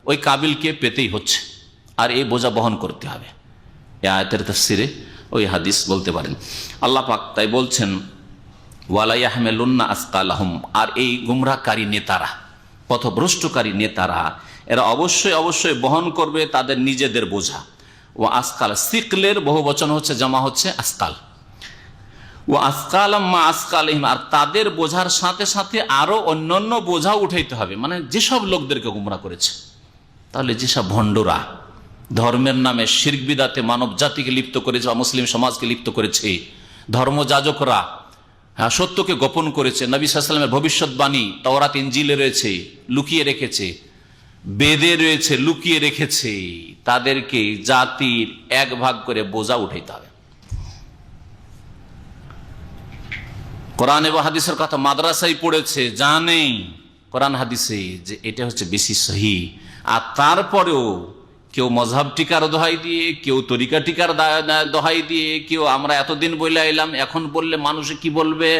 ওই কাবিলকে পেতেই হচ্ছে, আর এই বোঝা বহন করতে হবে। এই আয়াতের তাফসিরে ওই হাদিস বলতে পারেন। আল্লাহ পাক তাই বলছেন ওয়ালা ইয়াহমিলুন্না আসকালাহুম, আর এই গুমরাহকারী নেতারা, পথভ্রষ্টকারী নেতারা, এরা অবশ্যই বহন করবে তাদের নিজেদের বোঝা। ও আসকাল, সিকলের বহু বচন হচ্ছে, জামা হচ্ছে আসকাল। ও আসকালাম মা আসকালিহিম, আর তাদের বোঝার সাথে সাথে আরো অন্যান্য বোঝা উঠাইতে হবে। মানে যেসব লোকদেরকে গুমরাহ করেছে, তাহলে যেসব ভণ্ডরা ধর্মের নামে শিরক বিদাতে মানব জাতিকে লিপ্ত করেছে, মুসলিম সমাজকে লিপ্ত করেছে, ধর্মযাজকরা সত্যকে গোপন করেছে, নবী সাল্লাল্লাহু আলাইহি ওয়াসাল্লামের ভবিষ্যৎবাণী তাওরাত ইনজিলে রয়েছে লুকিয়ে রেখেছে, বেদে রয়েছে লুকিয়ে রেখেছে, তাদেরকে জাতির এক ভাগ করে বোঝা উঠাইতে হবে। কোরআন এবং হাদিসের কথা মাদ্রাসায় পড়েছে, জানে কোরআন হাদিসে যে এটা হচ্ছে বেশি সহি, আর তারপরেও কেউ মযহাব টিকার দোহাই দিয়ে, কেউ তরিকা টিকার দোহাই দিয়ে, কেউ আমরা এতদিন বলে এলাম, এখন বললে মানুষে কি বলবে,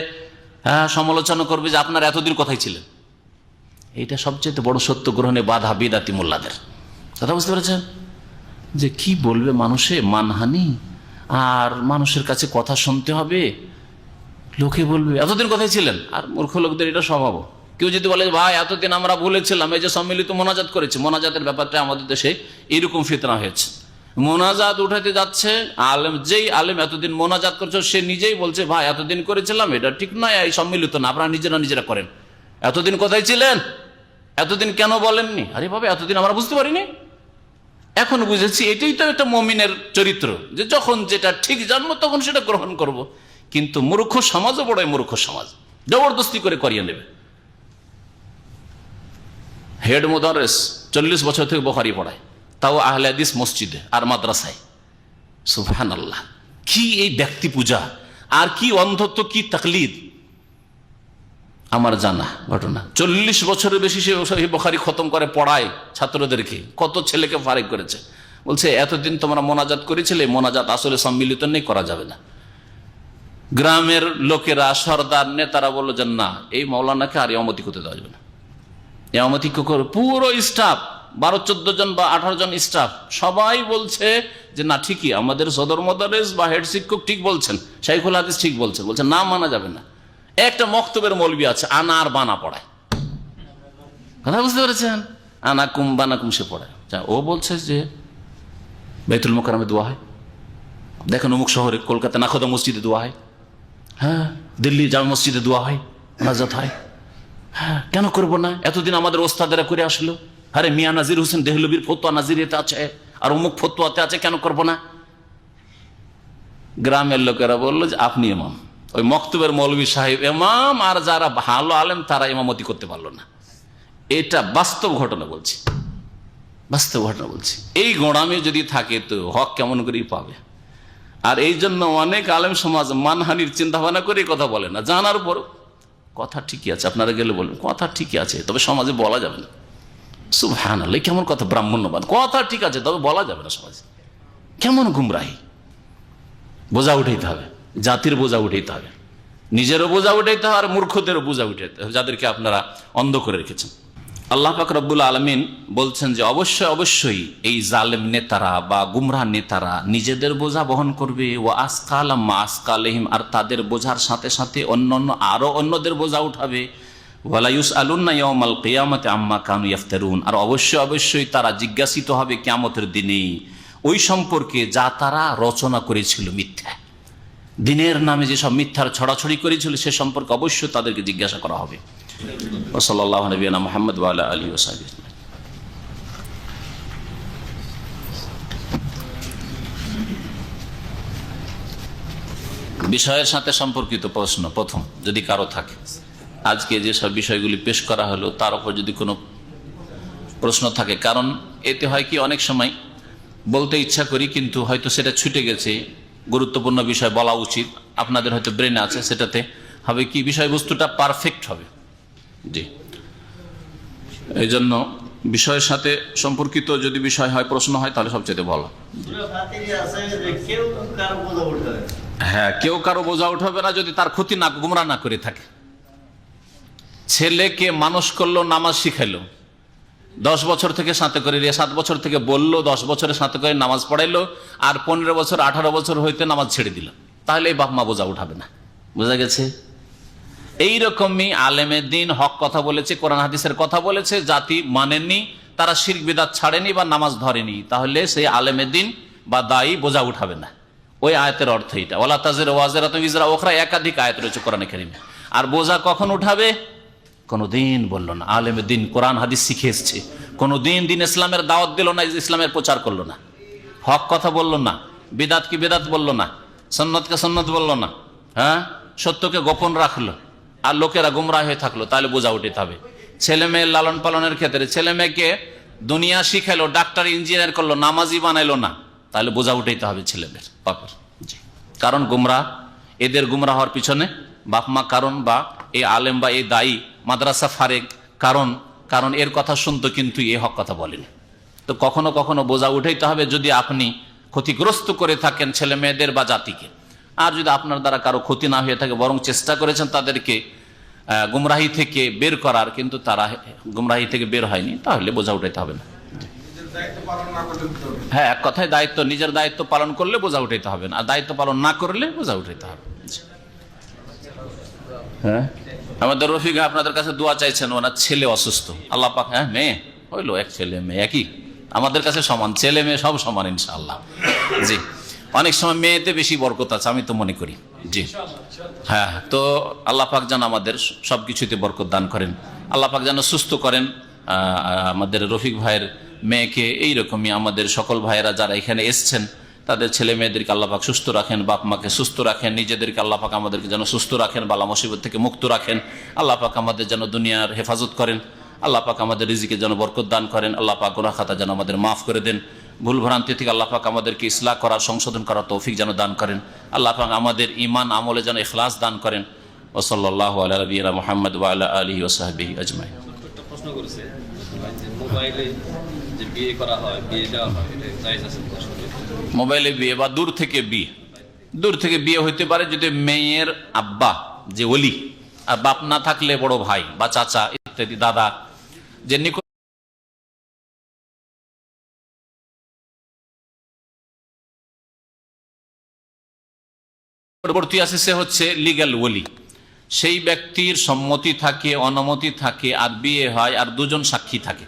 হ্যাঁ, সমালোচনা করবে যে আপনারা এতদিন কোথায় ছিলেন। এইটা সবচেয়ে বড় সত্য গ্রহণে বাধা বিদাতি মোল্লাদের। কথা বুঝতে পেরেছেন? যে কি বলবে মানুষে, মানহানি, আর মানুষের কাছে কথা শুনতে হবে, লোকে বলবে এতদিন কোথায় ছিলেন। আর মূর্খ লোকদের এটা স্বভাব। কেউ যদি বলে ভাই এতদিন আমরা ভুলেছিলাম, এই যে সম্মিলিত মোনাজাত করেছে, মোনাজাতের ব্যাপারটা আমাদের দেশে এইরকম ফিতনা হয়েছে, মোনাজাত উঠাতে যাচ্ছে আলেম, যেই আলেম এতদিন মোনাজাত করছে সে নিজেই বলছে ভাই এতদিন করেছিলাম, এটা ঠিক নয়, এই সম্মিলিত না, আপনারা নিজেরা করেন। এতদিন কোথায় ছিলেন, এতদিন কেন বলেননি? আরে বাবা, এতদিন আমরা বুঝতে পারিনি, এখন বুঝেছি। এটাই তো একটা মুমিনের চরিত্র, যে যখন যেটা ঠিক জানবো তখন সেটা গ্রহণ করব। কিন্তু মূর্খ সমাজও বড় মূর্খ সমাজ, জবরদস্তি করে করিয়ে নেবে। হেড মুদাররিস 40 বছর থেকে বুখারী পড়ায়, তাও আহলে হাদিস মসজিদে আর মাদ্রাসায়। সুবহানাল্লাহ, কি এই ব্যক্তি পূজা, আর কি অন্ধত্ব, কি তাকলিদ। আমার জানা ঘটনা, 40 বছরের বেশি সে বুখারী খতম করে পড়ায় ছাত্রদেরকে, কত ছেলেকে ফারেক করেছে। বলছে এতদিন তোমরা মোনাজাত করেছিলে, মোনাজাত আসলে সম্মিলিত নেই, করা যাবে না। গ্রামের লোকেরা সর্দার নেতারা বললো যে না, এই মৌলানাকে আর ইমামতি করতে দেওয়া যাবে না। ইমামতি করে পুরো স্টাফ 12-14 জন বা 18 জন স্টাফ সবাই বলছে যে না, ঠিকই আমাদের সদর মদারেস বা হেড শিক্ষক ঠিক বলছেন, শাইখুল হাদিস ঠিক বলছেন, বলছে না মানা যাবে না। একটা মক্তবের মৌলবি আছে, আনা আর বানা পড়ায়, কথা বুঝতে পেরেছেন? আনা কুম বানা কুম সে পড়ায়। ও বলছে যে বাইতুল মোকাররমে দোয়া হয়, দেখেন অমুক শহরে কলকাতা নাখোদা মসজিদে দোয়া হয়, হ্যাঁ দিল্লি জামে মসজিদে দোয়া হয়, নাজাত হয়, হ্যাঁ কেন করবো না? এতদিন আমাদের ওস্তাদেরা করে আসলো, আরে মিয়া নাজির হোসেন দেহলবির ফতোয়া নাজিরিতে আছে আর অমুক ফতোয়াতে আছে, কেন করবো না? গ্রামের লোকেরা বললো যে আপনি ইমাম, ওই মক্তবের মৌলভী সাহেব ইমাম, আর যারা ভালো আলেম তারা ইমামতি করতে পারলো না। এটা বাস্তব ঘটনা বলছি, বাস্তব ঘটনা বলছি। এই গোড়ামি যদি থাকে তো হক কেমন করেই পাবে? আর এই জন্য অনেক আলেম সমাজ মানহানির চিন্তা ভাবনা করে কথা বলে না, জানার পর কথা ঠিকই আছে, আপনারা গেলে বলবেন কথা ঠিকই আছে, তবে সমাজে বলা যাবে না। সুবহানাল্লাহ, কেমন কথা, ব্রাহ্মণ্যবাদ, কথা ঠিক আছে তবে বলা যাবে না সমাজে। কেমন গুমরাহি! বোঝা উঠাইতে হবে, জাতির বোঝা উঠাইতে হবে, নিজেরও বোঝা উঠাইতে হবে আর মূর্খদেরও বোঝা উঠাইতে হবে, যাদেরকে আপনারা অন্ধ করে রেখেছেন। আল্লাহ পাক রব্বুল আলামিন বলছেন যে অবশ্যই অবশ্যই এই জালেম নেতারা বা গুমরাহ নেতারা নিজেদের বোঝা বহন করবে, ও আসকাল আম্মা আসকালহিম, আর তাদের বোঝার সাথে সাথে অন্যান্য আরো অন্যদের বোঝা উঠাবে। ওয়ালা ইউসআলুনা ইয়াউমাল কিয়ামাতি আম্মা কানু ইফতারুন, আর অবশ্যই অবশ্যই তারা জিজ্ঞাসিত হবে কিয়ামতের দিনে ওই সম্পর্কে যা তারা রচনা করেছিল মিথ্যা, দিনের নামে যেসব মিথ্যার ছড়াছড়ি করেছিল সে সম্পর্কে অবশ্যই তাদেরকে জিজ্ঞাসা করা হবে। সাল্লাল্লাহু আলাইহি ওয়া মুহাম্মদ ওয়া আলা আলিহি ওয়া সাহবিহি। বিষয়ের সাথে সম্পর্কিত প্রশ্ন প্রথম যদি কারো থাকে, আজকে যেসব বিষয়গুলি পেশ করা হলো তার উপর যদি কোনো প্রশ্ন থাকে, কারণ এতে হয় কি অনেক সময় বলতে ইচ্ছা করি কিন্তু হয়তো সেটা ছুটে গেছে, গুরুত্বপূর্ণ বিষয় বলা উচিত, আপনাদের হয়তো ব্রেনে আছে, সেটাতে হবে কি বিষয়বস্তুটা পারফেক্ট হবে। জি, এই জন্য বিষয়ের সাথে সম্পর্কিত যদি বিষয় হয়, প্রশ্ন হয়, তাহলে সবচেয়ে ভালো। হ্যাঁ, কেউ কারো বোঝা উঠাবে না যদি তার ক্ষতি না, গুমরা না করে থাকে। ছেলেকে মানুষ করলো, নামাজ শিখাইলো, 10 বছর থেকে সাথে করে 7 বছর থেকে বললো, 10 বছরের সাথে করে নামাজ পড়াইলো, আর 15 বছর 18 বছর হইতে নামাজ ছেড়ে দিল, তাহলে এই বাপ মা বোঝা উঠাবে না। বোঝা গেছে? এইরকমই আলেমে দিন হক কথা বলেছে, কোরআন হাদিসের কথা বলেছে, জাতি মানেননি, তারা শিরক বিদআত ছাড়েনি বা নামাজ ধরেনি, তাহলে সেই আলেমে দিন বা দায়ী বোঝা উঠাবে না। ওই আয়াতের অর্থ এটা, ওয়ালা তাজিরু ওয়াজিরাতুন বিজরা উখরা, একাধিক আয়াত রয়েছে কোরআনে কারিমে। আর বোঝা কখন উঠাবে? কোনদিন বললো না। আলেমে দিন কোরআন হাদিস শিখে এসছে, কোনদিন দিন ইসলামের দাওয়াত দিল না, ইসলামের প্রচার করলো না, হক কথা বললো না, বিদাত কি বিদাত বললো না, সুন্নতকে সুন্নত বললো না, হ্যাঁ সত্যকে গোপন রাখলো, আর লোকেরা গুমরাহ হয়ে থাকলো, তাহলে বোঝা উঠাতে হবে। ছেলে মেয়ের লালন পালনের ক্ষেত্রে ছেলে মেয়েকে দুনিয়া শিখাইলো, ডাক্তার ইঞ্জিনিয়ার করলো, নামাজি বানাইলো না, তাহলে বোঝা উঠাইতে হবে ছেলেদের বাপের। জি, কারণ গুমরাহ, এদের গুমরাহ হওয়ার পিছনে বাপ মা কারণ, বা এই আলেম বা এই দায়ী মাদ্রাসা ফারেক কারণ, কারণ এর কথা শুনতো কিন্তু এ হক কথা বলেনি। তো কখনো কখনো বোঝা উঠাইতে হবে যদি আপনি ক্ষতিগ্রস্ত করে থাকেন ছেলে মেয়েদের বা জাতিকে। আর যদি আপনার দ্বারা কারো ক্ষতি না হয়ে থাকে, বরং চেষ্টা করেছেন তাদেরকে গুমরাহি থেকে বের করার, কিন্তু তারা গুমরাহি থেকে বের হয়নি, তাহলে বোঝা উঠাইতে হবে না। হ্যাঁ, এক কথায় দায়িত্ব, নিজের দায়িত্ব পালন করলে বোঝা উঠাইতে হবে না, আর দায়িত্ব পালন না করলে বোঝা উঠাইতে হবে। হ্যাঁ, আমাদের রফিক আপনাদের কাছে দোয়া চাইছেন, ওনার ছেলে অসুস্থ, আল্লাহ পাক, হ্যাঁ মেয়ে হইলো, এক ছেলে মেয়ে একই, আমাদের কাছে সমান, ছেলে মেয়ে সব সমান ইনশাআল্লাহ। জি, অনেক সময় মেয়েতে বেশি বরকত আছে আমি তো মনে করি। জি হ্যাঁ, তো আল্লাহ পাক যেন আমাদের সবকিছুতে বরকত দান করেন, আল্লাহ পাক যেন সুস্থ করেন আমাদের রফিক ভাইয়ের মেয়েকে। এইরকমই আমাদের সকল ভাইয়েরা যারা এখানে এসছেন তাদের ছেলে মেয়েদেরকে আল্লাহ পাক সুস্থ রাখেন, বাপ মাকে সুস্থ রাখেন, নিজেদেরকে আল্লাহ পাক আমাদেরকে যেন সুস্থ রাখেন, বালা মুসিবত থেকে মুক্ত রাখেন। আল্লাহ পাক আমাদের যেন দুনিয়ার হেফাজত করেন, আল্লাহ পাক আমাদের রিজিকে যেন বরকত দান করেন, আল্লাহ পাক গুনাহ খাতা যেন আমাদের মাফ করে দেন, ভুল ভ্রান্তি থেকে আল্লাহ পাক আমাদেরকে ইসলাহ করার, সংশোধন করার তৌফিক যেন দান করেন। আল্লাহ পাক আমাদের ঈমান আমলে যেন ইখলাস দান করেন। ওয়া সাল্লাল্লাহু আলা নবিয়িনা মুহাম্মদ ওয়া আলা আলিহি ওয়া সাহবিহি আজমাইন। একটা প্রশ্ন করেছে যে মোবাইলে যে বিয়ে করা হয়, বিয়ে দেওয়া হয়, এটা জায়েজ আছে? মোবাইলে বিয়ে বা দূর থেকে বিয়ে, দূর থেকে বিয়ে হইতে পারে যদি মেয়ের আব্বা যে ওলি, আর বাপ না থাকলে বড় ভাই বা চাচা ইত্যাদি, দাদা যে পরবর্তী আছে সে হচ্ছে লিগ্যাল ওলি। সেই ব্যক্তির সম্মতি থাকে, অনুমতি থাকে, আর বিয়ে হয় আর দুজন সাক্ষী থাকে।